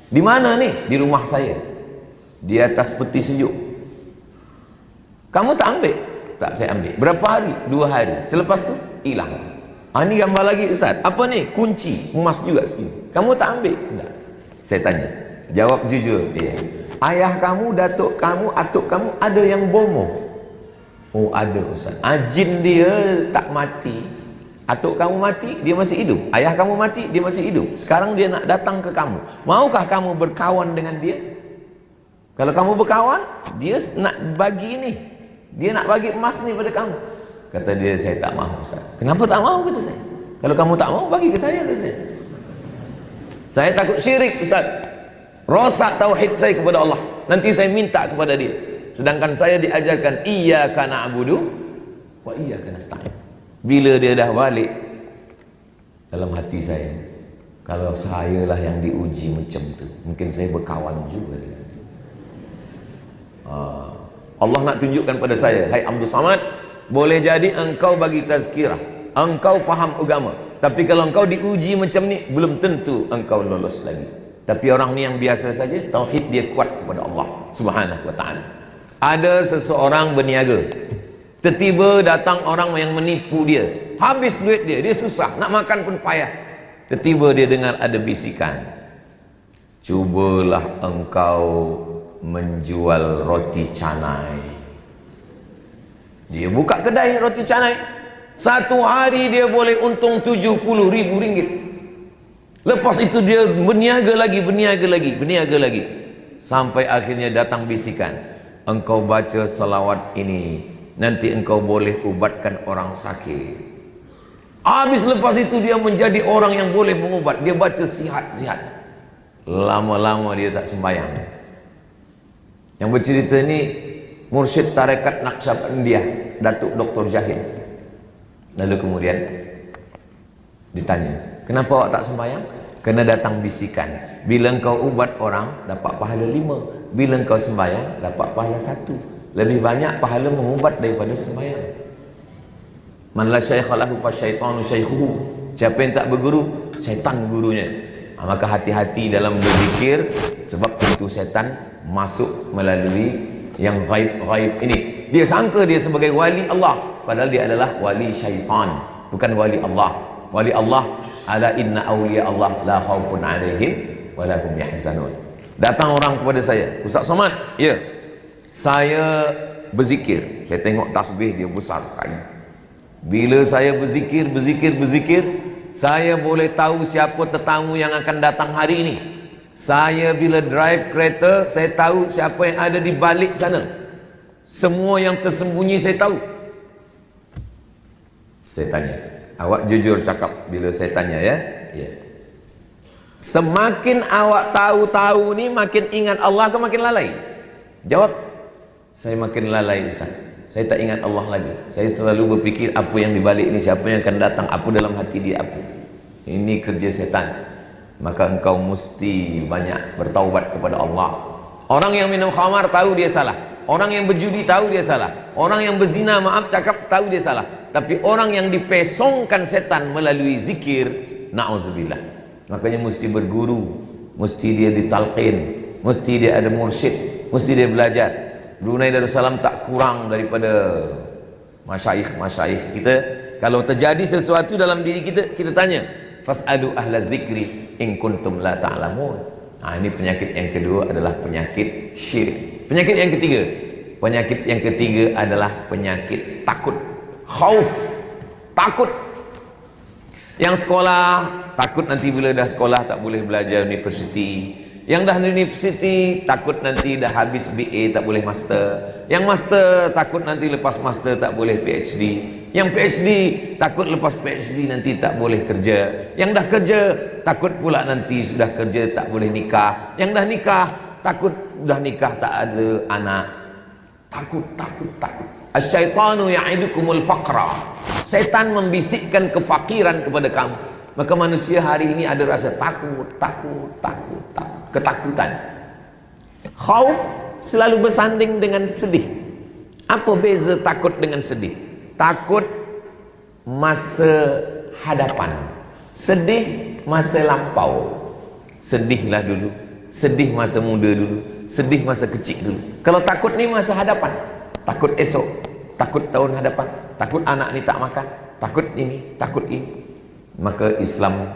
Di mana ni? Di rumah saya. Di atas peti sejuk. Kamu tak ambil? Tak, saya ambil. Berapa hari? 2 hari. Selepas tu hilang. Ini gambar lagi Ustaz. Apa ni? Kunci emas juga sini. Kamu tak ambil? Tak. Saya tanya. Jawab jujur dia. Ayah kamu, datuk kamu, atuk kamu ada yang bomoh? Oh, ada Ustaz. Jin dia tak mati. Atuk kamu mati, dia masih hidup. Ayah kamu mati, dia masih hidup. Sekarang dia nak datang ke kamu. Maukah kamu berkawan dengan dia? Kalau kamu berkawan, dia nak bagi ni. Dia nak bagi emas ni pada kamu. Kata dia, saya tak mahu Ustaz. Kenapa tak mahu? Kata saya. Kalau kamu tak mahu, bagi ke saya. Kata saya. Saya takut syirik Ustaz. Rosak tauhid saya kepada Allah. Nanti saya minta kepada dia. Sedangkan saya diajarkan iyyaka na'budu wa iyyaka nasta'in. Bila dia dah balik, dalam hati saya, kalau saya lah yang diuji macam tu, mungkin saya berkawan juga dengan dia. Allah nak tunjukkan pada saya, hai Abdul Somad, boleh jadi engkau bagi tazkirah, engkau faham agama, tapi kalau engkau diuji macam ni, belum tentu engkau lolos lagi. Tapi orang ni yang biasa saja, tauhid dia kuat kepada Allah Subhanahu wa ta'ala. Ada seseorang berniaga, tiba-tiba datang orang yang menipu dia, habis duit dia susah, nak makan pun payah. Tiba-tiba dia dengar ada bisikan, Cubalah engkau menjual roti canai. Dia buka kedai roti canai, satu hari dia boleh untung 70.000 ringgit. Lepas itu dia berniaga lagi, sampai akhirnya datang bisikan, engkau baca salawat ini, nanti engkau boleh ubatkan orang sakit. Habis lepas itu dia menjadi orang yang boleh mengubat. Dia baca sihat. Lama-lama dia tak sembahyang. Yang bercerita ni mursyid tarekat Naqsyabandiyah, Datuk Dr. Jahid. Lalu kemudian ditanya, kenapa awak tak sembahyang? Kena datang bisikan, bila engkau ubat orang dapat pahala 5, bila engkau sembahyang dapat pahala 1. Lebih banyak pahala mengubat daripada sembahyang. Man la syaikha lahu fa syaitanu syaikhuhu. Siapa yang tak berguru, syaitan gurunya. Maka hati-hati dalam berzikir, sebab pintu syaitan masuk melalui yang gaib ini. Dia sangka dia sebagai wali Allah, padahal dia adalah wali syaitan, bukan wali Allah. Wali Allah, ala inna awliya Allah la khaufun alaihim wa la hum yahzanun. Datang orang kepada saya, Ustaz Somad, ya, saya berzikir, saya tengok tasbih dia besar sekali. Bila saya berzikir, saya boleh tahu siapa tetamu yang akan datang hari ini. Saya bila drive kereta, saya tahu siapa yang ada di balik sana. Semua yang tersembunyi saya tahu. Saya tanya, awak jujur cakap bila saya tanya, ya? Ya. Semakin awak tahu-tahu ni, makin ingat Allah ke makin lalai? Jawab, saya makin lalai, Ustaz. Saya tak ingat Allah lagi. Saya selalu berfikir apa yang di balik ni, siapa yang akan datang, apa dalam hati dia, apa. Ini kerja setan. Maka engkau mesti banyak bertaubat kepada Allah. Orang yang minum khamar tahu dia salah. Orang yang berjudi tahu dia salah. Orang yang berzina, maaf cakap, tahu dia salah. Tapi orang yang dipesongkan setan melalui zikir, na'udzubillah, makanya mesti berguru, mesti dia ditalqin, mesti dia ada mursyid, mesti dia belajar. Brunei Darussalam tak kurang daripada masyayikh kita. Kalau terjadi sesuatu dalam diri kita, kita tanya, fas'alu ahla dzikri in kuntum la ta'lamun. Ini penyakit yang kedua adalah penyakit syirik. Penyakit yang ketiga adalah penyakit takut, khauf, takut. Yang sekolah takut nanti bila dah sekolah tak boleh belajar universiti. Yang dah universiti takut nanti dah habis BA tak boleh master. Yang master takut nanti lepas master tak boleh PhD. Yang PhD takut lepas PhD nanti tak boleh kerja. Yang dah kerja takut pula nanti sudah kerja tak boleh nikah. Yang dah nikah takut dah nikah tak ada anak. Takut. Asyaitanu ya'idukumul faqra. Setan membisikkan kefakiran kepada kamu. Maka manusia hari ini ada rasa takut, ketakutan. Khauf selalu bersanding dengan sedih. Apa beza takut dengan sedih? Takut masa hadapan, sedih masa lampau. Sedihlah dulu, sedih masa muda dulu, sedih masa kecil dulu. Kalau takut ni masa hadapan, takut esok, takut tahun hadapan, takut anak ni tak makan, takut ini, takut ini. Maka Islam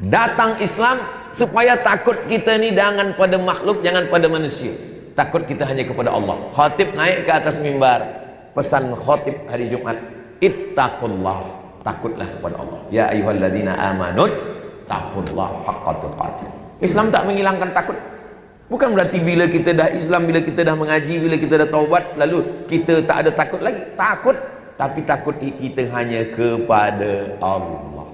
datang, Islam supaya takut kita ni jangan pada makhluk, jangan pada manusia. Takut kita hanya kepada Allah. Khatib naik ke atas mimbar, pesan khatib hari Jumat, ittaqullah, takutlah kepada Allah. Ya ayyuhalladzina amanu taqullaha haqqa tuqatih. Islam tak menghilangkan takut. Bukan berarti bila kita dah Islam, bila kita dah mengaji, bila kita dah taubat, lalu kita tak ada takut lagi. Takut, tapi takut kita hanya kepada Allah.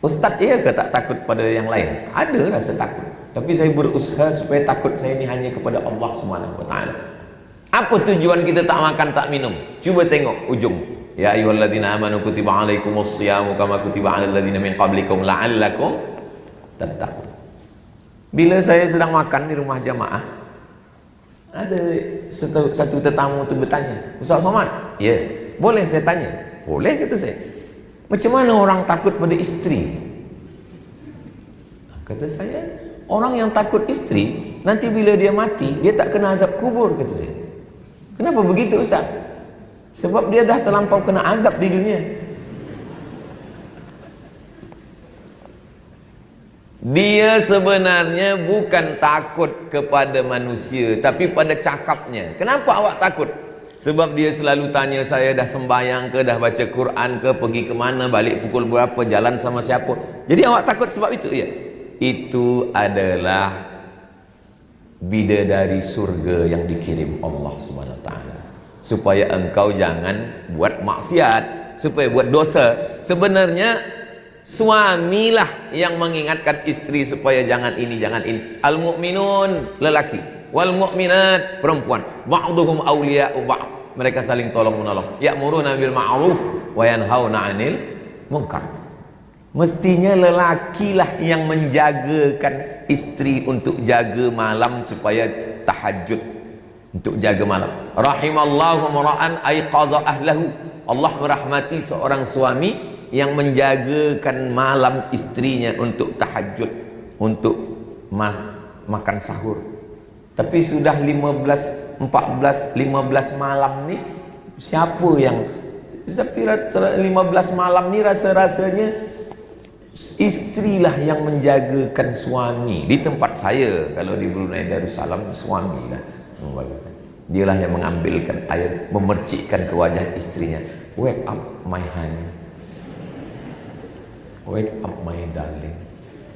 Ustaz ya ke tak takut pada yang lain? Ada rasa takut, tapi saya berusaha supaya takut saya ini hanya kepada Allah Subhanahu wa taala. Apa tujuan kita tak makan tak minum? Cuba tengok ujung. Ya ayyuhalladzina amanu kutiba alaikumus shiyamu kama kutiba alal ladzina min qablikum la'allakum tattaqun. Bila saya sedang makan di rumah jamaah, ada satu tetamu tu bertanya, Ustaz Somad, ya, boleh saya tanya? Boleh, kata saya. Macam mana orang takut pada isteri? Kata saya, orang yang takut isteri, nanti bila dia mati, dia tak kena azab kubur, kata saya. Kenapa begitu, Ustaz? Sebab dia dah terlampau kena azab di dunia. Dia sebenarnya bukan takut kepada manusia, tapi pada cakapnya. Kenapa awak takut? Sebab dia selalu tanya saya, dah sembahyang ke, dah baca Quran ke, pergi ke mana, balik pukul berapa, jalan sama siapa. Jadi awak takut sebab itu ya. Itu adalah bidadari surga yang dikirim Allah Subhanahu wa taala. Supaya engkau jangan buat maksiat, supaya buat dosa. Sebenarnya suamilah yang mengingatkan istri supaya jangan ini, jangan ini. Al-mu'minun lelaki, wal mu'minat perempuan, ba'duhum awliya'u ba'd, mereka saling tolong menolong, ya'muruna bil ma'ruf wa yanhauna 'anil munkar. Mestinya lelakilah yang menjagakan istri untuk jaga malam supaya tahajud, untuk jaga malam. Rahimallahu mar'an ayqadha ahlahu, Allah merahmati seorang suami yang menjagakan malam istrinya untuk tahajud, untuk makan sahur. Tapi sudah 15, 14, 15 malam ni, siapa yang, tapi 15 malam ni rasa-rasanya istrilah yang menjagakan suami. Di tempat saya, kalau di Brunei Darussalam, suami lah membagakan. Dialah yang mengambilkan air, memercikkan ke wajah istrinya. Wake up my honey, wake up my darling.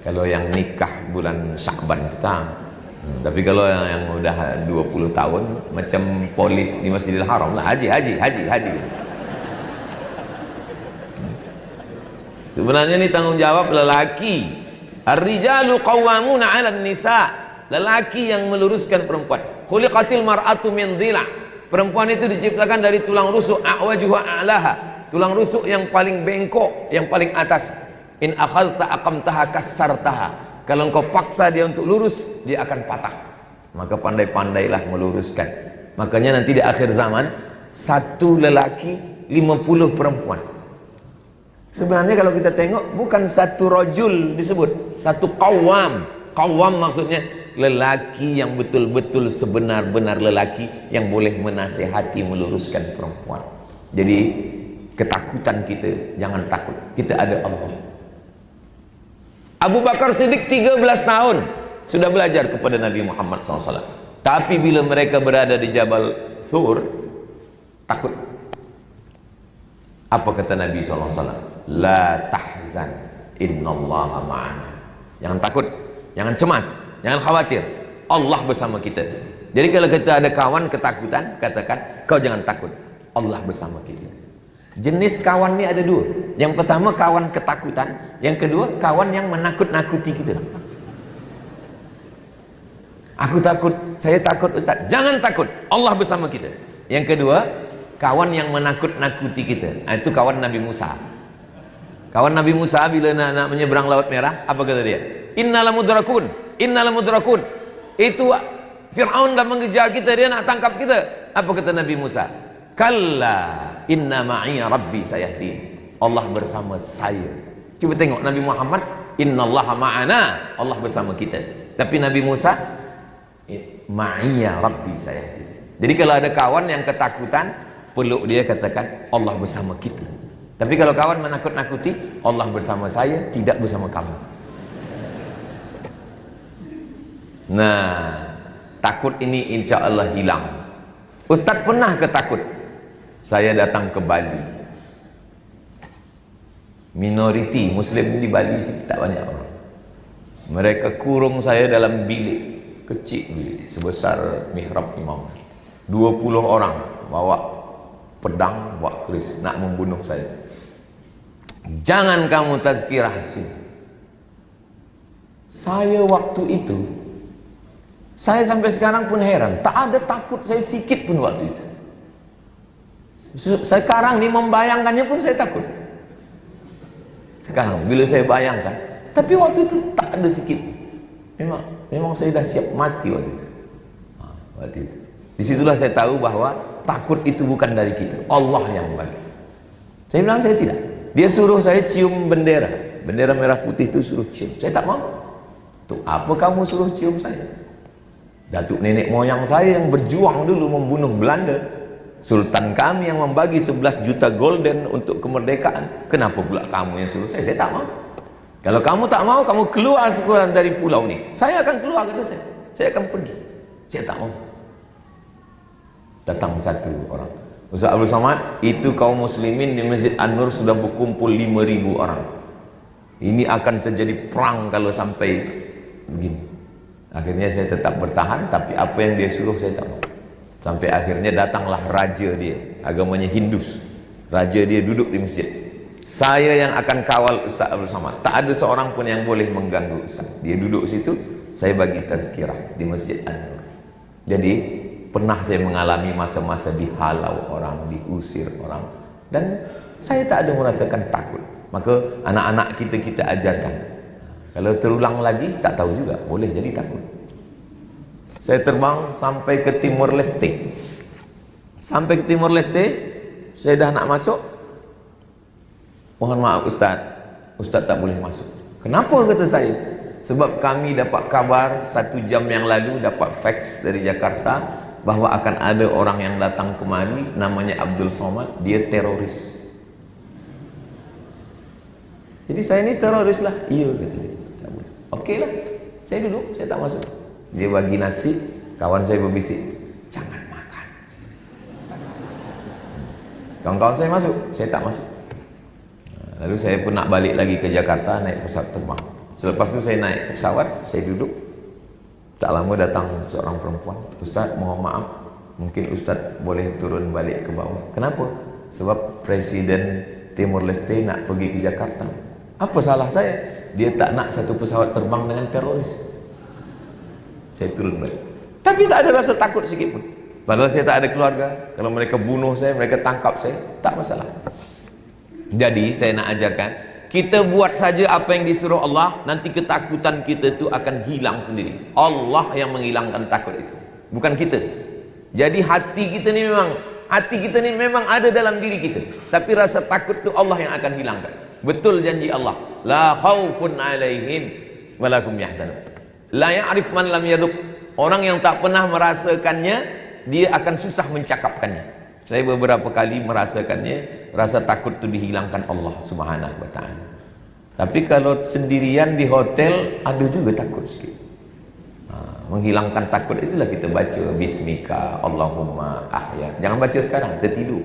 Kalau yang nikah bulan Syakban kita. Tapi kalau yang udah 20 tahun macam polis di Masjidil Haram lah, haji. Sebenarnya ini tanggung jawab lelaki. Ar-rijalu qawwamuna 'alan nisa. Lelaki yang meluruskan perempuan. Khuliqatil mar'atu min dhila'. Perempuan itu diciptakan dari tulang rusuk, a'wajuha a'laha. Tulang rusuk yang paling bengkok, yang paling atas. In akhadta aqamtaha kassartaha. Kalau engkau paksa dia untuk lurus, dia akan patah. Maka pandai-pandailah meluruskan. Makanya nanti di akhir zaman, satu lelaki 50 perempuan. Sebenarnya kalau kita tengok, bukan satu rajul disebut, satu qawwam. Qawwam maksudnya lelaki yang betul-betul sebenar-benar lelaki yang boleh menasihati, meluruskan perempuan. Jadi ketakutan kita, jangan takut, kita ada Allah. Abu Bakar Siddiq 13 tahun sudah belajar kepada Nabi Muhammad SAW. Tapi bila mereka berada di Jabal Thur, takut. Apa kata Nabi SAW? La tahzan, innallaha ma'ana. Jangan takut, jangan cemas, jangan khawatir, Allah bersama kita. Jadi kalau kita ada kawan ketakutan, katakan, kau jangan takut, Allah bersama kita. Jenis kawan ni ada dua. Yang pertama kawan ketakutan, yang kedua kawan yang menakut-nakuti kita. Aku takut, saya takut Ustaz. Jangan takut, Allah bersama kita. Yang kedua, kawan yang menakut-nakuti kita. Itu kawan Nabi Musa. Kawan Nabi Musa bila nak menyeberang Laut Merah, apa kata dia? Innalamudrakun, innalamudrakun. Itu Fir'aun dah mengejar kita, dia nak tangkap kita. Apa kata Nabi Musa? Kalla inna ma'iya rabbi sayahdin. Allah bersama saya. Cuba tengok Nabi Muhammad, innallaha ma'ana, Allah bersama kita. Tapi Nabi Musa, ma'iya rabbi sayahdin. Jadi kalau ada kawan yang ketakutan, peluk dia, katakan Allah bersama kita. Tapi kalau kawan menakut-nakuti, Allah bersama saya, tidak bersama kamu. Nah, takut ini insya Allah hilang. Ustaz pernah ketakut? Saya datang ke Bali, minoriti Muslim di Bali tak banyak orang. Mereka kurung saya dalam bilik kecil, bilik sebesar mihrab imam. 20 orang bawa pedang, bawa keris, nak membunuh saya. Jangan kamu tazkirah sih. Saya waktu itu, saya sampai sekarang pun heran, tak ada takut saya sikit pun waktu itu. Sekarang ni membayangkannya pun saya takut. Sekarang bila saya bayangkan, tapi waktu itu tak ada sikit. Memang saya dah siap mati waktu itu. Waktu itu. Disitulah saya tahu bahwa takut itu bukan dari kita, Allah yang bagi. Saya bilang saya tidak. Dia suruh saya cium bendera merah putih itu suruh cium. Saya tak mau. Untuk apa kamu suruh cium saya? Datuk nenek moyang saya yang berjuang dulu membunuh Belanda. Sultan kami yang membagi 11 juta golden untuk kemerdekaan. Kenapa pula kamu yang suruh saya? Saya tak mau. Kalau kamu tak mau, kamu keluar sekarang dari pulau ni. Saya akan keluar, kata saya. Saya akan pergi. Saya tak mau. Datang satu orang. Ustaz Abdul Somad, itu kaum muslimin di Masjid An-Nur sudah berkumpul 5.000 orang. Ini akan terjadi perang kalau sampai begini. Akhirnya saya tetap bertahan, tapi apa yang dia suruh saya tak mau. Sampai akhirnya datanglah raja dia, agamanya Hindus. Raja dia duduk di masjid. Saya yang akan kawal Ustaz Abdul Somad. Tak ada seorang pun yang boleh mengganggu Ustaz. Dia duduk situ, saya bagi tazkirah di Masjid An-Nur. Jadi pernah saya mengalami masa-masa dihalau orang, diusir orang, dan saya tak ada merasakan takut. Maka anak-anak kita ajarkan. Kalau terulang lagi, tak tahu juga, boleh jadi takut. Saya terbang sampai ke Timor Leste. Sampai ke Timor Leste, saya dah nak masuk. Mohon maaf Ustaz, Ustaz tak boleh masuk. Kenapa, kata saya? Sebab kami dapat kabar 1 jam yang lalu, dapat fax dari Jakarta bahwa akan ada orang yang datang kemari, namanya Abdul Somad, dia teroris. Jadi saya ni teroris lah. Iya, kata dia. Okey lah, saya duduk, saya tak masuk. Dia bagi nasi, kawan saya berbisik, jangan makan. Kawan-kawan saya masuk, saya tak masuk. Lalu saya pun nak balik lagi ke Jakarta, naik pesawat terbang. Selepas itu saya naik ke pesawat, saya duduk. Tak lama datang seorang perempuan. Ustaz, mohon maaf, mungkin Ustaz boleh turun balik ke bawah. Kenapa? Sebab Presiden Timor Leste nak pergi ke Jakarta. Apa salah saya? Dia tak nak satu pesawat terbang dengan teroris. Saya turun balik. Tapi tak ada rasa takut sikit pun. Padahal saya tak ada keluarga. Kalau mereka bunuh saya, mereka tangkap saya, tak masalah. Jadi saya nak ajarkan, kita buat saja apa yang disuruh Allah, nanti ketakutan kita itu akan hilang sendiri. Allah yang menghilangkan takut itu, bukan kita. Jadi hati kita ni memang ada dalam diri kita, tapi rasa takut itu Allah yang akan hilangkan. Betul janji Allah, la khaufun alaihim wa lahum yahzanun. La ya'rif man lam yaduk. Orang yang tak pernah merasakannya, dia akan susah mencakapkannya. Saya beberapa kali merasakannya, rasa takut itu dihilangkan Allah Subhanahu wa ta'ala. Tapi kalau sendirian di hotel, ada juga takut sikit. Menghilangkan takut itulah kita baca Bismika Allahumma ahya. Jangan baca sekarang, tertidur.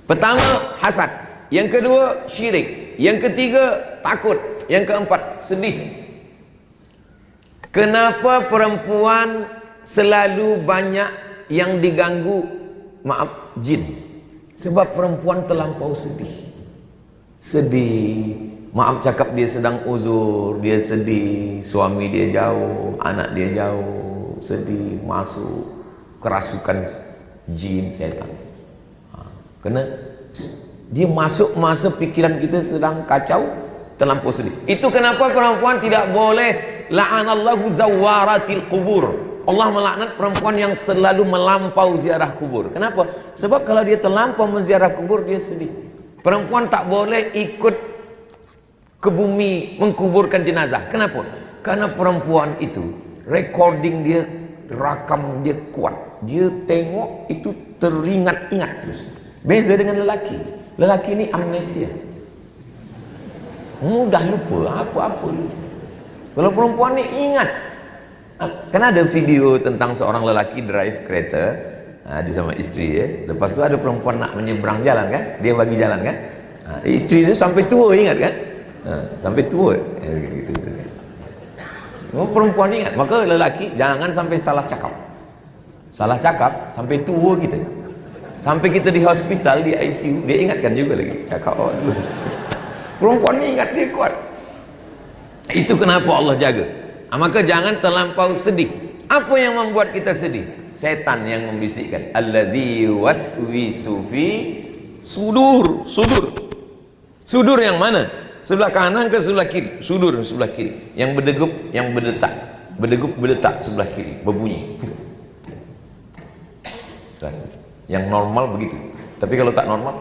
Pertama, hasad. Yang kedua, syirik. Yang ketiga, takut. Yang keempat, sedih. Kenapa perempuan selalu banyak yang diganggu, maaf, jin? Sebab perempuan terlampau sedih, maaf cakap, dia sedang uzur, dia sedih, suami dia jauh, anak dia jauh, sedih, masuk kerasukan jin, setan. Kena dia masuk masa pikiran kita sedang kacau, terlampau sedih. Itu kenapa perempuan tidak boleh, la'anallahu zawaratil kubur. Allah melaknat perempuan yang selalu melampau ziarah kubur. Kenapa? Sebab kalau dia terlampau menziarah kubur, dia sedih. Perempuan tak boleh ikut ke bumi mengkuburkan jenazah. Kenapa? Karena perempuan itu recording dia, rakam dia kuat. Dia tengok itu teringat-ingat terus. Beza dengan lelaki. Lelaki ini amnesia, mudah lupa apa-apa. Kalau perempuan ni ingat. Kan ada video tentang seorang lelaki drive kereta, dia sama isteri dia. Lepas tu ada perempuan nak menyeberang jalan kan, dia bagi jalan kan. Isteri dia sampai tua, ingat kan? Sampai tua. Gitu. Perempuan ingat. Maka lelaki jangan sampai salah cakap. Salah cakap sampai tua kita. Sampai kita di hospital, di ICU, dia ingatkan juga lagi. Cakap, oh dulu. Perempuan ni ingat, dia kuat. Itu kenapa Allah jaga. Maka jangan terlampau sedih. Apa yang membuat kita sedih? Setan yang membisikkan. Alladzi waswisu fi sudur. Sudur yang mana? Sebelah kanan ke sebelah kiri? Sudur sebelah kiri. Yang berdegup, yang berdetak. Berdegup, berdetak sebelah kiri, berbunyi. Yang normal begitu. Tapi kalau tak normal,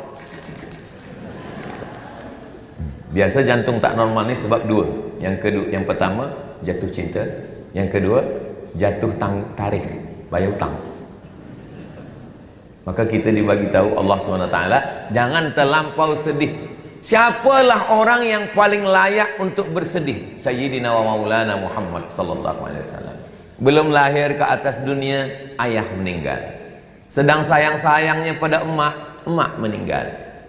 biasa jantung tak normal ni sebab dua. Yang pertama, jatuh cinta. Yang kedua, jatuh tarikh, bayar hutang. Maka kita dibagi tahu Allah SWT, jangan terlampau sedih. Siapalah orang yang paling layak untuk bersedih? Sayyidina wa maulana Muhammad sallallahu alaihi wasallam. Belum lahir ke atas dunia, ayah meninggal. Sedang sayang-sayangnya pada emak, emak meninggal.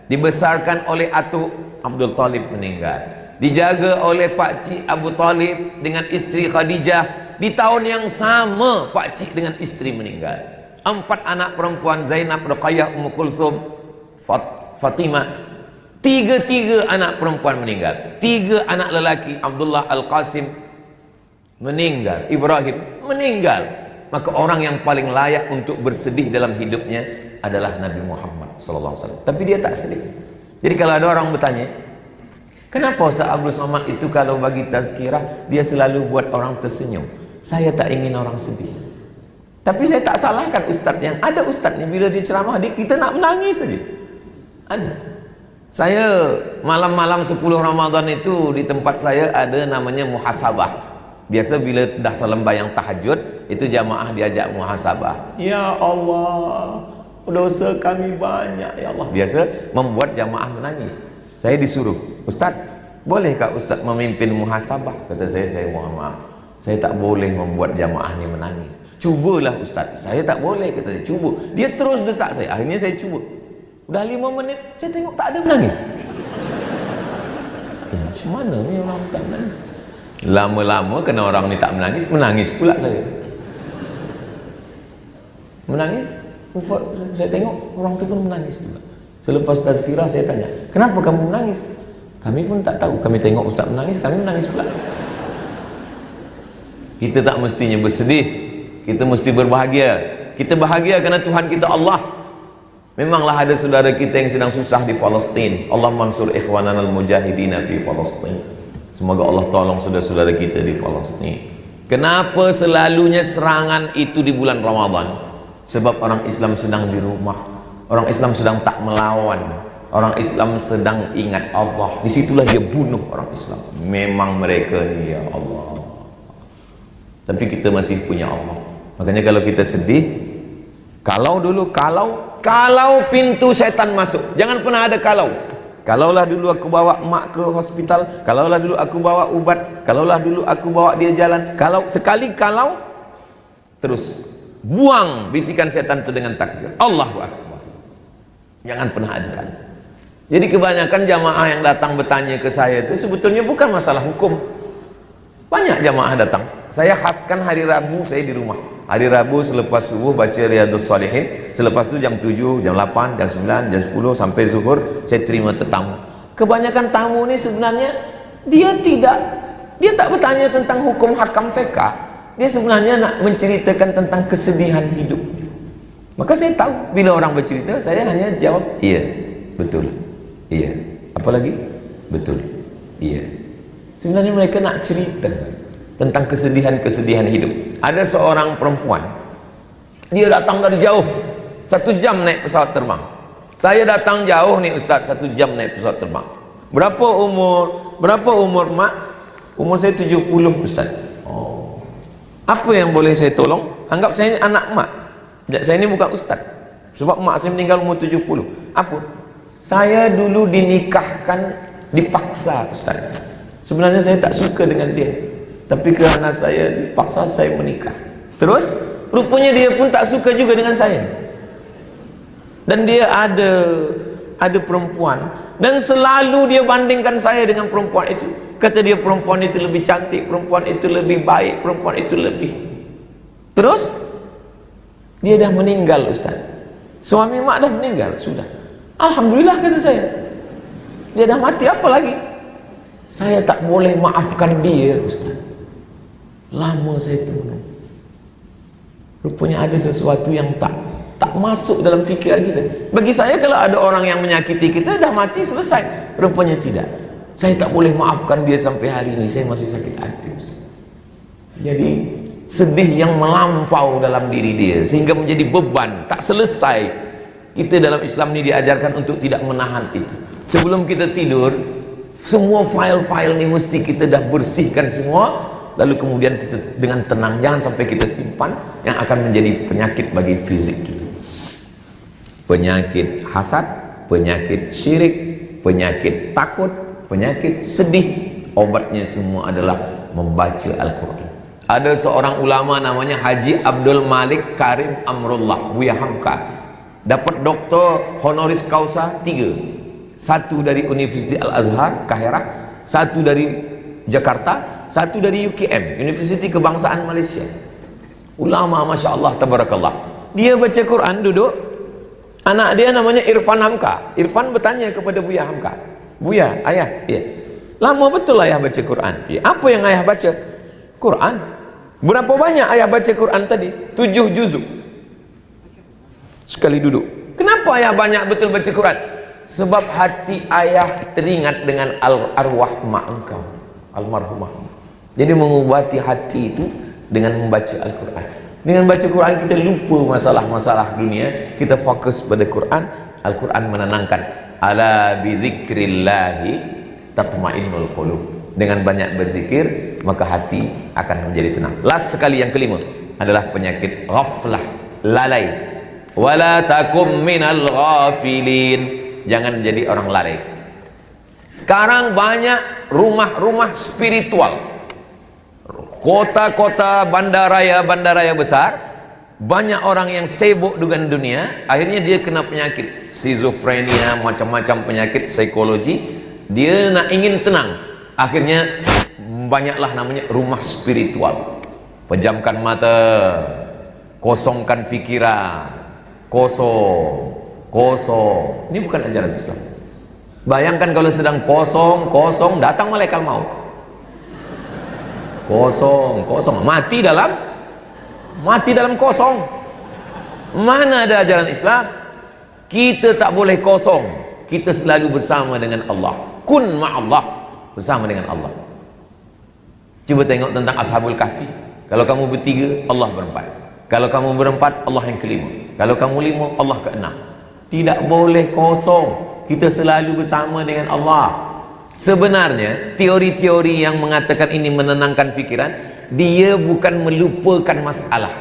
Dibesarkan oleh atuk, Abdul Talib meninggal. Dijaga oleh Pak Cik Abu Talib dengan istri Khadijah. Di tahun yang sama Pak Cik dengan istri meninggal. 4 anak perempuan, Zainab, Ruqayyah, Ummu Kulsum, Fatimah. 3 anak perempuan meninggal. 3 anak lelaki, Abdullah Al-Qasim meninggal, Ibrahim meninggal. Maka orang yang paling layak untuk bersedih dalam hidupnya adalah Nabi Muhammad SAW. Tapi dia tak sedih. Jadi kalau ada orang bertanya, kenapa Ustaz Abdul Somad itu kalau bagi tazkirah dia selalu buat orang tersenyum? Saya tak ingin orang sedih. Tapi saya tak salahkan ustaz yang ada. Ustaznya bila dia ceramah kita nak menangis saja. Ada. Saya malam-malam 10 Ramadan itu di tempat saya ada namanya muhasabah. Biasa bila dah sembahyang tahajud itu jamaah diajak muhasabah. Ya Allah, dosa kami banyak ya Allah. Biasa membuat jamaah menangis. Saya disuruh, Ustaz, bolehkah Ustaz memimpin muhasabah? Kata saya mohon maaf, saya tak boleh membuat jamaah ni menangis. Cubalah Ustaz. Saya tak boleh, kata saya. Cuba. Dia terus desak saya. Akhirnya saya cuba. Udah 5 menit, saya tengok tak ada menangis. Macam mana ni orang tak menangis? Lama-lama kena orang ni tak menangis, menangis pula saya. Menangis, saya tengok orang tu pun menangis juga. Selepas tazkirah saya tanya, kenapa kamu menangis? Kami pun tak tahu. Kami tengok ustaz menangis, kami menangis pula. Kita tak mestinya bersedih, kita mesti berbahagia. Kita bahagia kerana Tuhan kita Allah. Memanglah ada saudara kita yang sedang susah di Palestin. Allah mansur ikhwanana al-mujahidina fi Palestin. Semoga Allah tolong saudara-saudara kita di Palestin. Kenapa selalunya serangan itu di bulan Ramadan? Sebab orang Islam sedang di rumah. Orang Islam sedang tak melawan. Orang Islam sedang ingat Allah. Disitulah dia bunuh orang Islam. Memang mereka ni ya Allah. Tapi kita masih punya Allah. Makanya kalau kita sedih, kalau pintu syaitan masuk, jangan pernah ada kalau. Kalaulah dulu aku bawa emak ke hospital, kalaulah dulu aku bawa ubat, kalaulah dulu aku bawa dia jalan, kalau terus buang bisikan syaitan itu dengan takbir Allahu Akbar. Jangan pernah ada kalau. Jadi kebanyakan jamaah yang datang bertanya ke saya itu sebetulnya bukan masalah hukum. Banyak jamaah datang. Saya khaskan hari Rabu saya di rumah. Hari Rabu selepas subuh baca Riyadhus Shalihin. Selepas itu jam 7, jam 8, jam 9, jam 10 sampai zuhur saya terima tetamu. Kebanyakan tamu ini sebenarnya dia tak bertanya tentang hukum hakam fiqh. Dia sebenarnya nak menceritakan tentang kesedihan hidup. Maka saya tahu bila orang bercerita saya hanya jawab iya, betul. Iya. Apa lagi? Betul. Iya. Sebenarnya mereka nak cerita tentang kesedihan-kesedihan hidup. Ada seorang perempuan, dia datang dari jauh, 1 jam naik pesawat terbang. Saya datang jauh nih Ustaz, 1 jam naik pesawat terbang. Berapa umur mak? Umur saya 70 Ustaz. Oh. Apa yang boleh saya tolong? Anggap saya ini anak mak. Saya ini bukan Ustaz. Sebab mak saya meninggal umur 70. Apa? Saya dulu dinikahkan dipaksa Ustaz. Sebenarnya saya tak suka dengan dia, tapi kerana saya dipaksa saya menikah. Terus rupanya dia pun tak suka juga dengan saya. Dan dia ada perempuan dan selalu dia bandingkan saya dengan perempuan itu. Kata dia perempuan itu lebih cantik, perempuan itu lebih baik, perempuan itu lebih. Terus dia dah meninggal Ustaz. Suami mak dah meninggal sudah. Alhamdulillah kata saya. Dia dah mati, apa lagi? Saya tak boleh maafkan dia Ustaz. Lama saya tunggu. Rupanya ada sesuatu yang tak masuk dalam fikiran kita. Bagi saya kalau ada orang yang menyakiti kita dah mati selesai. Rupanya tidak. Saya tak boleh maafkan dia sampai hari ini. Saya masih sakit hati Ustaz. Jadi sedih yang melampau dalam diri dia sehingga menjadi beban, tak selesai. Kita dalam Islam ini diajarkan untuk tidak menahan itu. Sebelum kita tidur, semua file-file ini mesti kita dah bersihkan semua, lalu kemudian kita dengan tenang, jangan sampai kita simpan yang akan menjadi penyakit bagi fisik kita. Penyakit hasad, penyakit syirik, penyakit takut, penyakit sedih, obatnya semua adalah membaca Al-Quran. Ada seorang ulama namanya Haji Abdul Malik Karim Amrullah, Buya Hamka, dapat doktor honoris causa 3. Satu dari Universiti Al-Azhar Kahirah, satu dari Jakarta, satu dari UKM, Universiti Kebangsaan Malaysia. Ulama Masya Allah tabarakallah. Dia baca Quran duduk, anak dia namanya Irfan Hamka. Irfan bertanya kepada Buya Hamka, Buya, ayah, ya, lama betul ayah baca Quran. Ya, apa yang ayah baca? Quran. Berapa banyak ayah baca Quran tadi? 7 juzuk sekali duduk. Kenapa ayah banyak betul baca Quran? Sebab hati ayah teringat dengan arwah mak engkau, almarhumah. Jadi mengobati hati itu dengan membaca Al-Quran. Dengan baca Quran kita lupa masalah-masalah dunia, kita fokus pada Quran. Al-Quran menenangkan. Ala bidzikrillahi tatmainnul qulub. Dengan banyak berzikir maka hati akan menjadi tenang. Last sekali yang kelima adalah penyakit ghaflah, lalai. Wala takum minal ghafilin. Jangan jadi orang lalai. Sekarang banyak rumah-rumah spiritual, kota-kota, bandaraya besar, banyak orang yang sibuk dengan dunia, akhirnya dia kena penyakit skizofrenia, macam-macam penyakit psikologi. Dia nak ingin tenang, akhirnya banyaklah namanya rumah spiritual. Pejamkan mata, kosongkan fikiran, kosong. Ini bukan ajaran Islam. Bayangkan kalau sedang kosong, datang malaikat maut. Kosong, mati dalam kosong. Mana ada ajaran Islam? Kita tak boleh kosong, kita selalu bersama dengan Allah. Kun ma'allah, bersama dengan Allah. Cuba tengok tentang Ashabul Kahfi. Kalau kamu bertiga, Allah berempat. Kalau kamu berempat, Allah yang kelima. Kalau kamu lima, Allah keenam. Tidak boleh kosong, kita selalu bersama dengan Allah. Sebenarnya teori-teori yang mengatakan ini menenangkan fikiran, dia bukan melupakan masalah.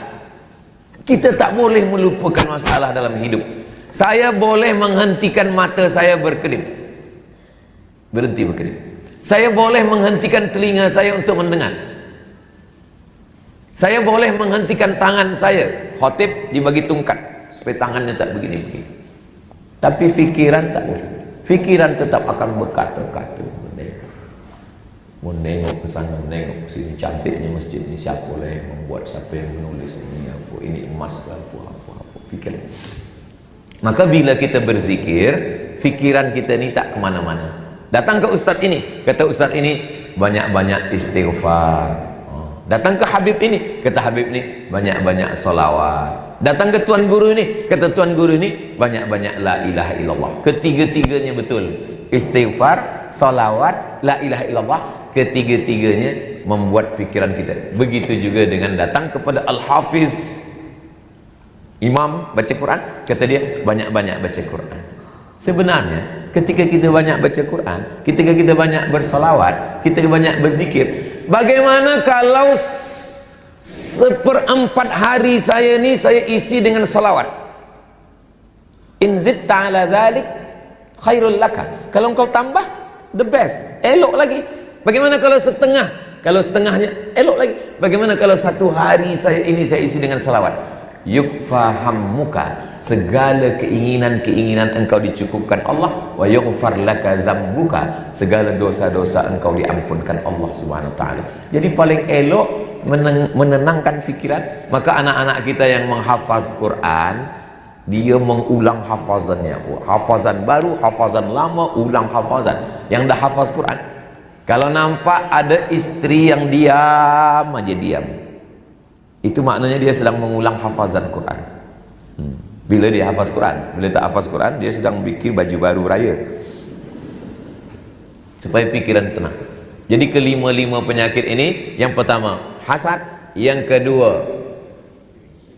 Kita tak boleh melupakan masalah dalam hidup. Saya boleh menghentikan mata saya berkedip, berhenti berkedip. Saya boleh menghentikan telinga saya untuk mendengar. Saya boleh menghentikan tangan saya, khotib dibagi tungkat supaya tangannya tak begini-begini. Tapi fikiran tak boleh. Fikiran tetap akan berkata-kata, menengok ke sana, menengok ke sini. Cantiknya masjid ini, siapa boleh membuat, siapa yang menulis ini, apa ini emas lah, apa fikiran. Maka bila kita berzikir, fikiran kita ni tak kemana-mana. Datang ke ustaz ini, kata ustaz ini banyak-banyak istighfar. Datang ke Habib ini, kata Habib ini banyak-banyak solawat. Datang ke tuan guru ini, kata tuan guru ini banyak-banyak la ilaha illallah. Ketiga-tiganya betul. Istighfar, salawat, la ilaha illallah, ketiga-tiganya membuat fikiran kita. Begitu juga dengan datang kepada Al-Hafiz Imam baca Quran, kata dia banyak-banyak baca Quran. Sebenarnya ketika kita banyak baca Quran, ketika kita banyak bersalawat, kita banyak berzikir, bagaimana kalau 1/4 hari saya ni saya isi dengan salawat? In zitta ala dhalik khairul laka. Kalau engkau tambah, the best, elok lagi. Bagaimana kalau setengah? Kalau setengahnya, elok lagi. Bagaimana kalau 1 hari saya isi dengan salawat? Yukfa hammuka, segala keinginan-keinginan engkau dicukupkan Allah. Wa yughfar laka dzambuka, segala dosa-dosa engkau diampunkan Allah Subhanahu wa taala. Jadi paling elok menenangkan fikiran. Maka anak-anak kita yang menghafaz Quran, dia mengulang hafazannya. Hafazan baru, hafazan lama, ulang hafazan. Yang dah hafaz Quran, kalau nampak ada istri yang diam aja diam, itu maknanya dia sedang mengulang hafazan Quran. Bila dia hafaz Quran, bila tak hafaz Quran, dia sedang bikin baju baru raya supaya fikiran tenang. Jadi kelima-lima penyakit ini, yang pertama hasad, yang kedua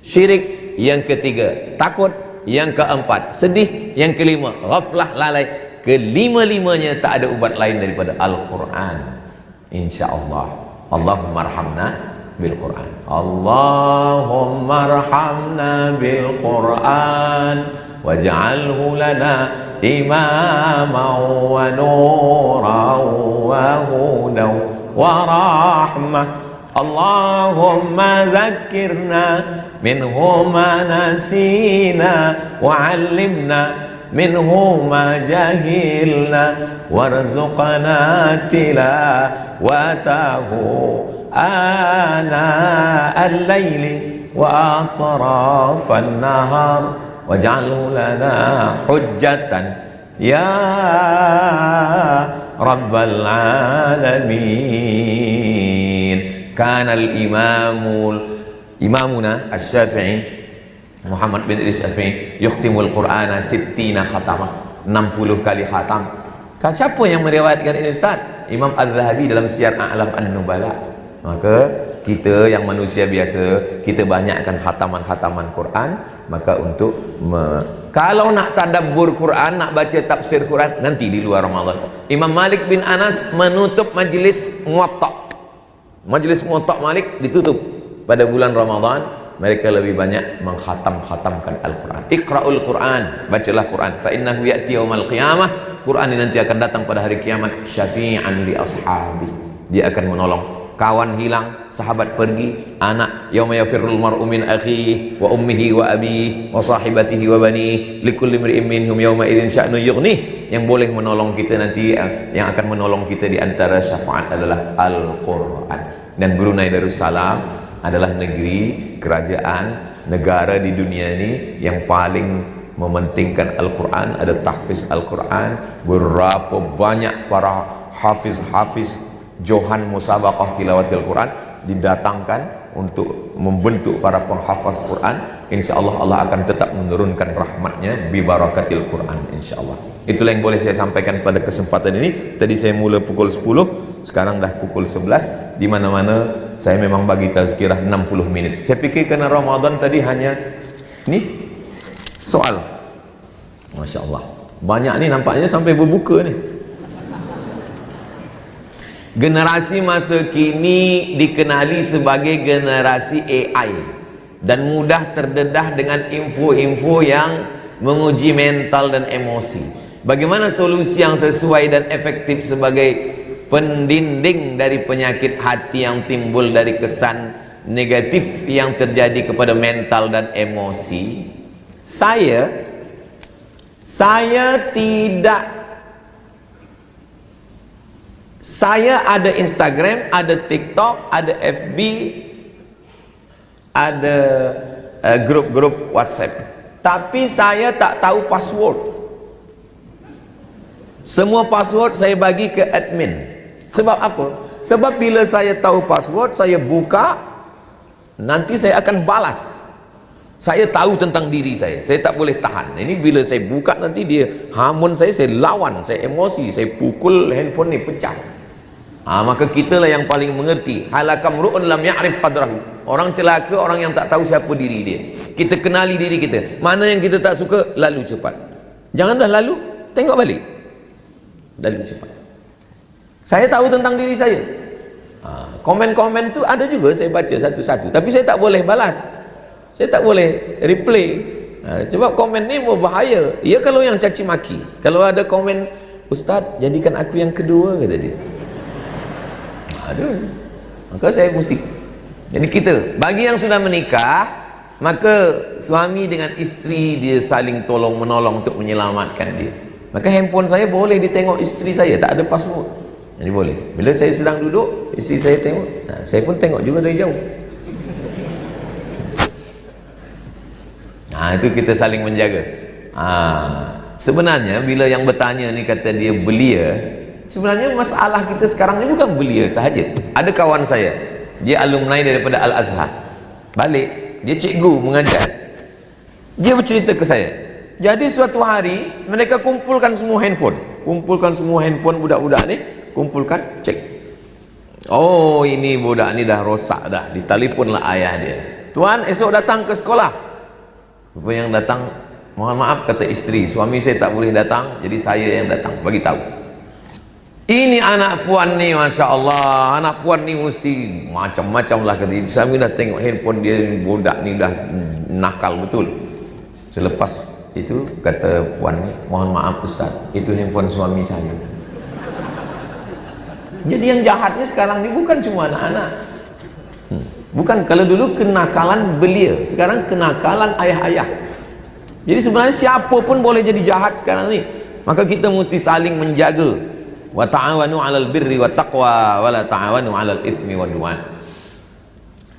syirik, yang ketiga takut, yang keempat sedih, yang kelima ghaflah, lalai. Kelima-limanya tak ada ubat lain daripada Al-Quran. InsyaAllah. Allahumma arhamna bil Quran. Allahumma arhamna bil Quran waj'alhu lana إماما ونورا وهدى ورحمة اللهم ذكرنا منه ما نسينا وعلمنا منه ما جهلنا وارزقنا تلاوته آناء الليل وأطراف النهار واجعله لنا حجة يا رب العالمين. كان إمامنا الشافعي Muhammad bin Idris Syafi'i yukhtimul Qur'ana sittina khatamah, 60 kali khatam. Siapa yang meriwayatkan ini Ustaz? Imam Az-Zahabi dalam Syiar A'lam An-Nubala. Maka kita yang manusia biasa, kita banyakkan khataman-khataman Quran. Maka untuk kalau nak tadabbur Quran, nak baca tafsir Quran, nanti di luar Ramadan. Imam Malik bin Anas menutup majlis Muwatta. Majlis Muwatta Malik ditutup pada bulan Ramadan. Mereka lebih banyak mengkhatam-khatamkan Al-Quran. Iqra'ul Quran, bacalah Quran. Fa innahu ya'ti yaumal qiyamah. Quran ini nanti akan datang pada hari kiamat. Syafi'an li ashabi. Dia akan menolong. Kawan hilang, sahabat pergi, anak. Yauma yafirrul mar'u min akhihi wa ummihi wa abihi wa sahibatihi wa banihi likulli imri'in minhum yauma idzin sya'nun yughnih. Yang boleh menolong kita nanti, yang akan menolong kita di antara syafaat adalah Al-Quran. Dan Brunei Darussalam adalah negeri, kerajaan, negara di dunia ini yang paling mementingkan Al-Quran. Ada tahfiz Al-Quran, berapa banyak para hafiz-hafiz Johan Musabaqah Tilawatil Quran didatangkan untuk membentuk para penghafaz Quran. InsyaAllah Allah akan tetap menurunkan rahmatnya bi barakatil Quran, insyaAllah. Itulah yang boleh saya sampaikan pada kesempatan ini. Tadi saya mula pukul 10, sekarang dah pukul 11. Di mana-mana saya memang bagi tazkirah 60 minit. Saya fikir kerana Ramadan tadi hanya ni soal. Masya Allah, banyak ni nampaknya sampai berbuka ni. Generasi masa kini dikenali sebagai generasi AI dan mudah terdedah dengan info-info yang menguji mental dan emosi. Bagaimana solusi yang sesuai dan efektif sebagai pendinding dari penyakit hati yang timbul dari kesan negatif yang terjadi kepada mental dan emosi? Saya ada Instagram, ada TikTok, ada FB, ada grup-grup WhatsApp, tapi saya tak tahu password. Semua password saya bagi ke admin. Sebab apa? Sebab bila saya tahu password, saya buka, nanti saya akan balas. Saya tahu tentang diri saya tak boleh tahan. Ini bila saya buka, nanti dia hamun saya lawan, saya emosi, saya pukul handphone ni pecah. Maka kitalah yang paling mengerti. Halakam ru'un lam ya'rif qadrahu. Orang celaka, orang yang tak tahu siapa diri dia. Kita kenali diri kita. Mana yang kita tak suka, lalu cepat. Jangan dah lalu, tengok balik. Lalu cepat. Saya tahu tentang diri saya. Komen-komen tu ada juga saya baca satu-satu, tapi saya tak boleh balas, saya tak boleh replay. Sebab komen ni berbahaya. Ya, kalau yang caci maki, kalau ada komen, Ustaz jadikan aku yang kedua, kata dia. Aduh, maka saya mesti. Jadi kita, bagi yang sudah menikah, maka suami dengan isteri dia saling tolong menolong untuk menyelamatkan dia. Maka handphone saya boleh ditengok isteri saya, tak ada password. Jadi boleh. Bila saya sedang duduk, isteri saya tengok, saya pun tengok juga dari jauh. Itu kita saling menjaga. Sebenarnya bila yang bertanya ni kata dia belia, sebenarnya masalah kita sekarang ni bukan belia sahaja. Ada kawan saya, dia alumni daripada Al-Azhar, balik, dia cikgu mengajar. Dia bercerita ke saya, jadi suatu hari mereka kumpulkan semua handphone budak-budak ni, kumpulkan, cek, oh ini budak ni dah rosak dah. Diteleponlah ayah dia, tuan esok datang ke sekolah. Rupanya yang datang, mohon maaf kata isteri, suami saya tak boleh datang, jadi saya yang datang, bagi tahu. Ini anak puan ni, Masya Allah, anak puan ni mesti macam-macam lah, kata suami dah tengok handphone dia, budak ni dah nakal betul. Selepas Itu kata puan ni, mohon maaf Ustaz, itu handphone suami saya. Jadi yang jahatnya sekarang ni bukan cuma anak-anak. Bukan, kalau dulu kenakalan belia, sekarang kenakalan ayah-ayah. Jadi sebenarnya siapa pun boleh jadi jahat sekarang ni. Maka kita mesti saling menjaga. Wa ta'awanu 'alal birri wat taqwa wa la ta'awanu 'alal itsmi wal 'udwan.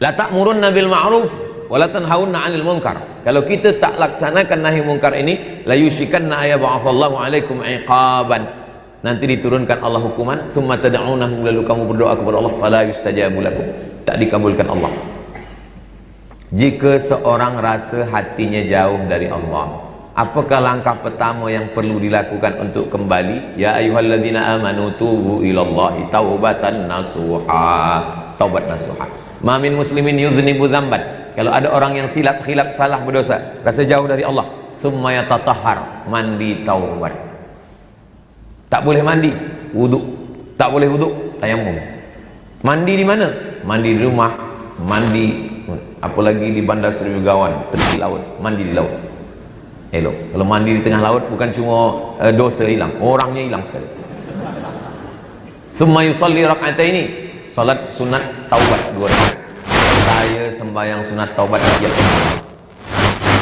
La ta'murunna bil ma'ruf wa la tanhauna 'anil munkar. Kalau kita tak laksanakan nahi munkar ini, la yushikanna ayab'atsallahu 'alaikum 'iqaban. Nanti diturunkan Allah hukuman, thumma tad'unahu, lalu kamu berdoa kepada Allah, fala yustajabu lakum, tak dikabulkan Allah. Jika seorang rasa hatinya jauh dari Allah, apakah langkah pertama yang perlu dilakukan untuk kembali? Ya ayyuhalladzina amanu tubu ilallahi taubatan nasuha. Taubat nasuha. Ma min muslimin yudhnibu dzamban. Kalau ada orang yang silap khilaf salah berdosa, rasa jauh dari Allah, tsumma yatatahhar, mandi taubat. Tak boleh mandi, wuduk. Tak boleh wuduk, tayamum. Mandi di mana? Mandi di rumah, mandi apalagi di Bandar Seri Begawan, tepi laut, mandi di laut. Elok. Kalau mandi di tengah laut bukan cuma dosa hilang, orangnya hilang sekali. Summa yusalli rak'ataini, salat sunat taubat 2 rakaat. Saya sembahyang sunat taubat tiap malam.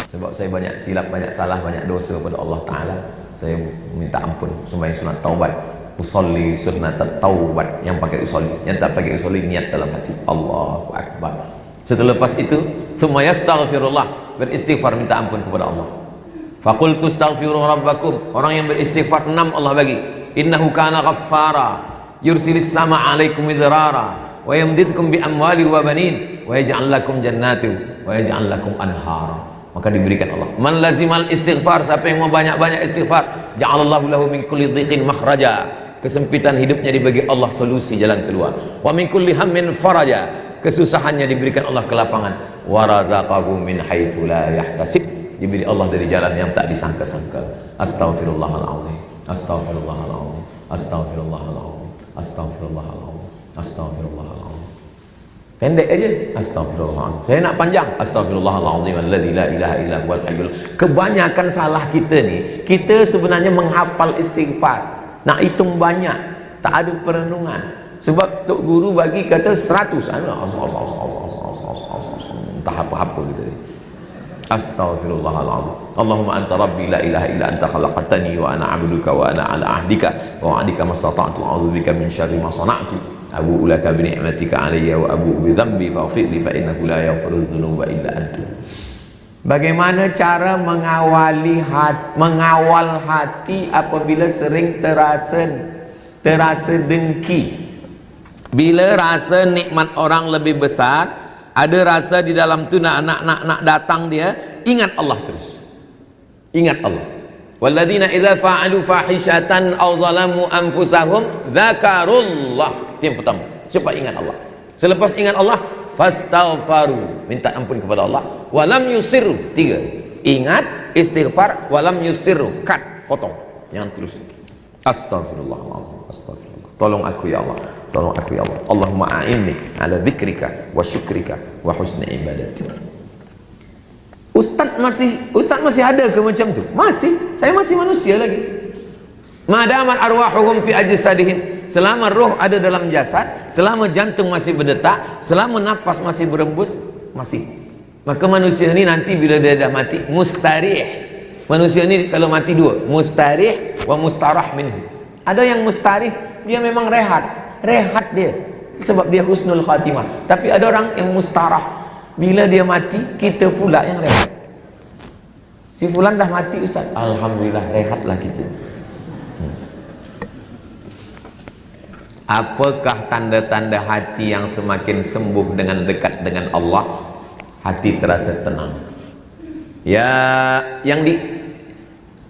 Sebab saya banyak silap, banyak salah, banyak dosa kepada Allah Taala. Saya minta ampun, sembahyang sunat taubat. Usolli sunat taubat, yang pakai usolli, yang tak pakai usolli niat dalam hati. Allahu Akbar. Setelah lepas itu, summa yastaghfirullah, beristighfar, minta ampun kepada Allah. Faqultu astaghfiru rabbakum, orang yang beristighfar 6 Allah bagi. Innahu kana ghaffara, yursilis sama alaikum midrara, wa yamdidkum bi amwali wa banin, wa yaj'al lakum jannatin, wa yaj'al lakum anhara. Maka diberikan Allah. Man lazimal istighfar, siapa yang mau banyak-banyak istighfar, ja'alallahu lahu min kulli dhiqin makhraja, kesempitan hidupnya dibagi Allah solusi, jalan keluar. Wa min kulli hammin faraja, kesusahannya diberikan Allah kelapangan. Wa razaqahu min haitsu la yahtasib, diberi Allah dari jalan yang tak disangka-sangka. Astaghfirullahaladzim, astaghfirullahaladzim, astaghfirullahaladzim, astaghfirullahaladzim, astaghfirullahaladzim. Pendek aja, astagfirullah. Saya nak panjang, astagfirullahaladzim alladzi la ilaha illa huwal hayyul. Kebanyakan salah kita ni, kita sebenarnya menghafal istighfar, nak hitung banyak, tak ada perenungan. Sebab Tok Guru bagi kata 100, entah apa-apa gitu. Astaghfirullahaladzim. Allahumma anta rabbi la ilaha illa anta khalaqtani wa ana 'abduka wa ana 'ala ahdika wa 'adika mastata'tu, a'udzubika min syarri ma sana'tu. Abu'u laka bi ni'matika 'alayya wa abu'u bi dhanbi faghfir li fa innahu la yaghfiru dzunuba illa anta. Bagaimana cara mengawal hati apabila sering terasa dengki? Bila rasa nikmat orang lebih besar, ada rasa di dalam tu nak datang dia, ingat Allah terus. Ingat Allah. Walladzina idza fa'alu fahishatan aw zalamu anfusahum dzakarullah. Yang pertama, cepat ingat Allah. Selepas ingat Allah, fastaghfaru, minta ampun kepada Allah. Walam yusirru, 3. Ingat, istighfar, walam yusirru, cut, potong. Jangan terus. Astaghfirullahaladzim, astaghfirullah. Tolong aku ya Allah, tolong aku ya Allah. Allahumma a'inni ala dzikrika wa syukrika wa husni ibadati. Ustaz masih ada ke macam tu? Masih. Saya masih manusia lagi. Madamat arwahuhum fi ajsadihim, selama roh ada dalam jasad, selama jantung masih berdetak, selama nafas masih berembus, masih. Maka manusia ni nanti bila dia dah mati, mustarih. Manusia ni kalau mati 2, mustarih wa mustarah minhu. Ada yang mustarih, dia memang rehat dia, sebab dia husnul khatimah. Tapi ada orang yang mustarah, bila dia mati, kita pula yang rehat. Si fulan dah mati Ustaz, alhamdulillah, rehatlah kita. Apakah tanda-tanda hati yang semakin sembuh dengan dekat dengan Allah? Hati terasa tenang. Ya,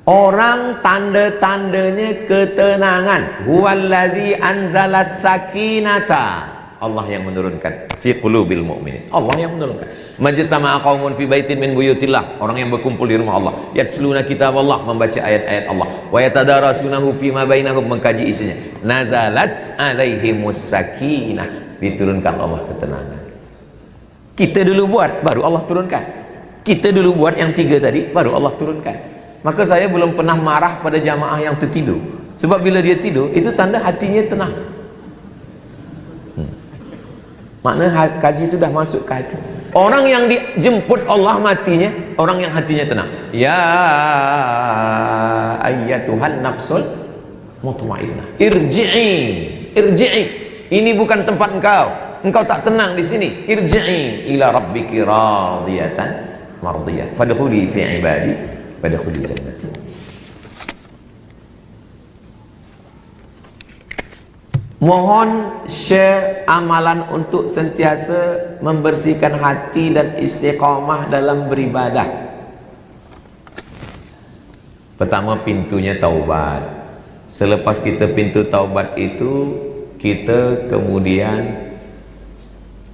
orang tanda-tandanya ketenangan. Huwallazi anzalas sakinata, Allah yang menurunkan fi qulubil mu'minin. Allah yang menurunkan. Majtama'a qaumun fi baitin min buyutillah, orang yang berkumpul di rumah Allah, yatsluna kitab Allah, membaca ayat-ayat Allah, wa yatadarasunahu fima bainahum, mengkaji isinya. Nazalat alaihimus sakinah, diturunkan Allah ketenangan. Kita dulu buat, baru Allah turunkan. Kita dulu buat yang 3 tadi, baru Allah turunkan. Maka saya belum pernah marah pada jamaah yang tertidur. Sebab bila dia tidur, itu tanda hatinya tenang. Makna kaji itu dah masuk ke hati. Orang yang dijemput Allah matinya, orang yang hatinya tenang. Ya ayyatuhan nafsul mutmainnah, irji'i, irji'i. Ini bukan tempat engkau tak tenang di sini. Irji'i ila rabbiki radiyatan mardiyah, fadkhuli fi ibadi, fadkhuli jannati. Mohon share amalan untuk sentiasa membersihkan hati dan istiqamah dalam beribadah. Pertama, pintunya taubat. Selepas kita pintu taubat itu, kita kemudian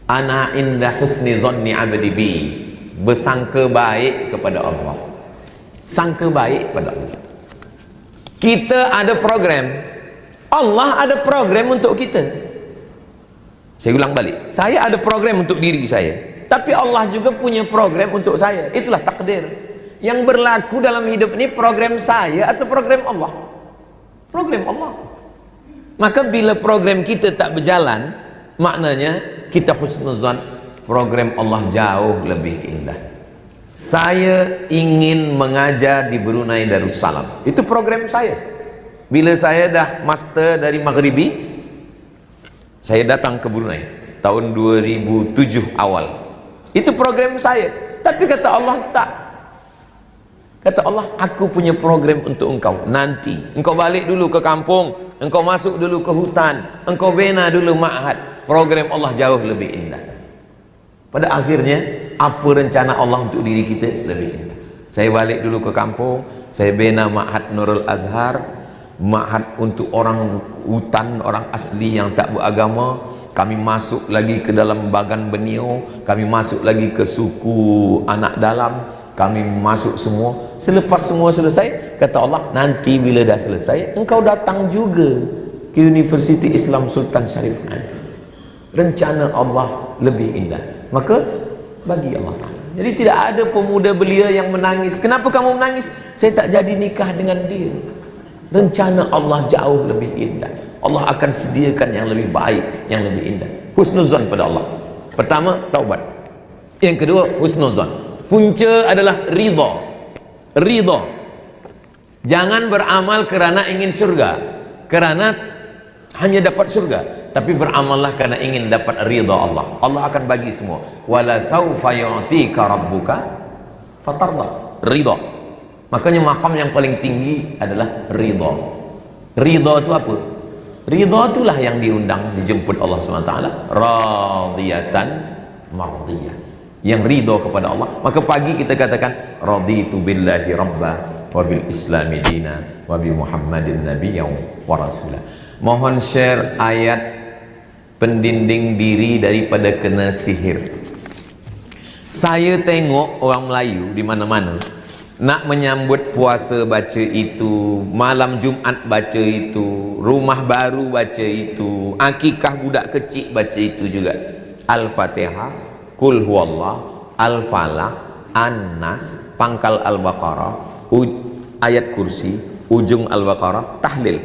ana inda husni zanni abdi bi, bersangka baik kepada Allah. Sangka baik kepada Allah. Kita ada program, Allah ada program untuk kita. Saya ulang balik, saya ada program untuk diri saya, tapi Allah juga punya program untuk saya. Itulah takdir yang berlaku dalam hidup ini. Program saya atau program Allah? Program Allah. Maka bila program kita tak berjalan, maknanya kita husnuzan, program Allah jauh lebih indah. Saya ingin mengajar di Brunei Darussalam, itu program saya. Bila saya dah master dari Maghribi, saya datang ke Brunei tahun 2007 awal. Itu program saya. Tapi kata Allah tak. Kata Allah, aku punya program untuk engkau. Nanti engkau balik dulu ke kampung, engkau masuk dulu ke hutan, engkau bina dulu ma'had. Program Allah jauh lebih indah. Pada akhirnya, apa rencana Allah untuk diri kita lebih indah. Saya balik dulu ke kampung, saya bina ma'had Nurul Azhar, ma'had untuk orang hutan, orang asli yang tak beragama. Kami masuk lagi ke dalam Bagan Benio, kami masuk lagi ke suku anak dalam, kami masuk semua. Selepas semua selesai, kata Allah, nanti bila dah selesai, engkau datang juga ke Universiti Islam Sultan Syarif. Rencana Allah lebih indah. Maka bagi Allah Ta'ala. Jadi tidak ada pemuda belia yang menangis. Kenapa kamu menangis? Saya tak jadi nikah dengan dia. Rencana Allah jauh lebih indah. Allah akan sediakan yang lebih baik, yang lebih indah. Husnuzan pada Allah. Pertama, taubat. Yang kedua, husnuzan. Punca adalah ridha. Ridha. Jangan beramal kerana ingin surga, kerana hanya dapat surga, tapi beramallah kerana ingin dapat ridha Allah. Allah akan bagi semua. Wala saufa yu'tika rabbuka fatarda. Ridha. Makanya maqam yang paling tinggi adalah ridha. Ridha itu apa? Ridha itulah yang diundang, dijemput Allah SWT. Radiyatan mardiyah, yang ridha kepada Allah. Maka pagi kita katakan raditu billahi rabba wa bil islami dina wa bi muhammadin nabiyyan wa rasulah. Mohon share ayat pendinding diri daripada kena sihir. Saya tengok orang Melayu di mana-mana nak menyambut puasa baca itu, malam Jumaat baca itu, rumah baru baca itu, akikah budak kecil baca itu juga. Al-Fatihah, Qul Huwallah, Al-Falaq, An-Nas, pangkal Al-Baqarah, ayat kursi, ujung Al-Baqarah, tahlil.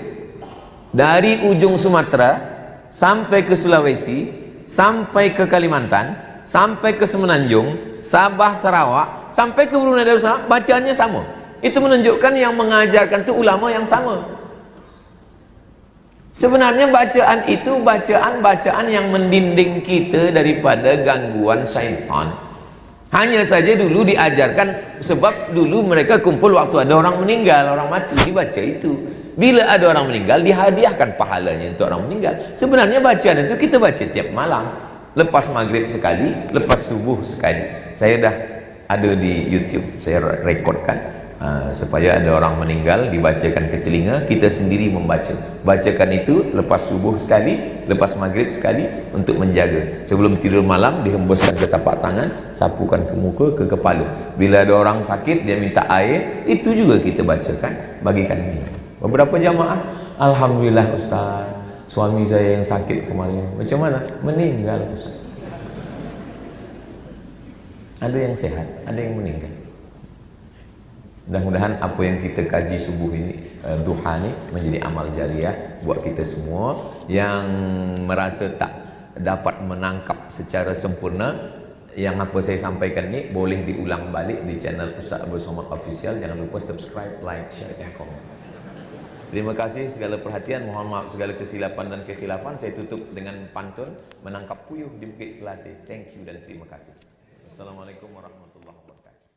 Dari ujung Sumatera sampai ke Sulawesi, sampai ke Kalimantan, sampai ke Semenanjung, Sabah, Sarawak, sampai ke Brunei Darussalam, bacaannya sama. Itu menunjukkan yang mengajarkan itu ulama yang sama. Sebenarnya bacaan itu bacaan-bacaan yang mendinding kita daripada gangguan syaitan. Hanya saja dulu diajarkan, sebab dulu mereka kumpul waktu ada orang meninggal, orang mati, dibaca itu. Bila ada orang meninggal, dihadiahkan pahalanya untuk orang meninggal. Sebenarnya bacaan itu kita baca tiap malam, lepas maghrib sekali, lepas subuh sekali. Saya dah ada di YouTube, saya rekodkan supaya ada orang meninggal dibacakan ke telinga, kita sendiri membaca. Bacakan itu lepas subuh sekali, lepas maghrib sekali, untuk menjaga. Sebelum tidur malam dihembuskan ke tapak tangan, sapukan ke muka, ke kepala. Bila ada orang sakit dia minta air, itu juga kita bacakan, bagikan minum. Beberapa jamaah, alhamdulillah Ustaz, suami saya yang sakit kemarin, macam mana? Meninggal Ustaz. Ada yang sehat, ada yang meninggal. Mudah-mudahan apa yang kita kaji subuh ini, duha ni menjadi amal jariah buat kita semua. Yang merasa tak dapat menangkap secara sempurna yang apa saya sampaikan ni, boleh diulang balik di channel Ustaz Abdul Somad Official. Jangan lupa subscribe, like, share dan komen. Terima kasih segala perhatian. Mohon maaf segala kesilapan dan kekhilafan. Saya tutup dengan pantun menangkap puyuh di Bukit Selasih. Thank you dan terima kasih. Assalamualaikum warahmatullahi wabarakatuh.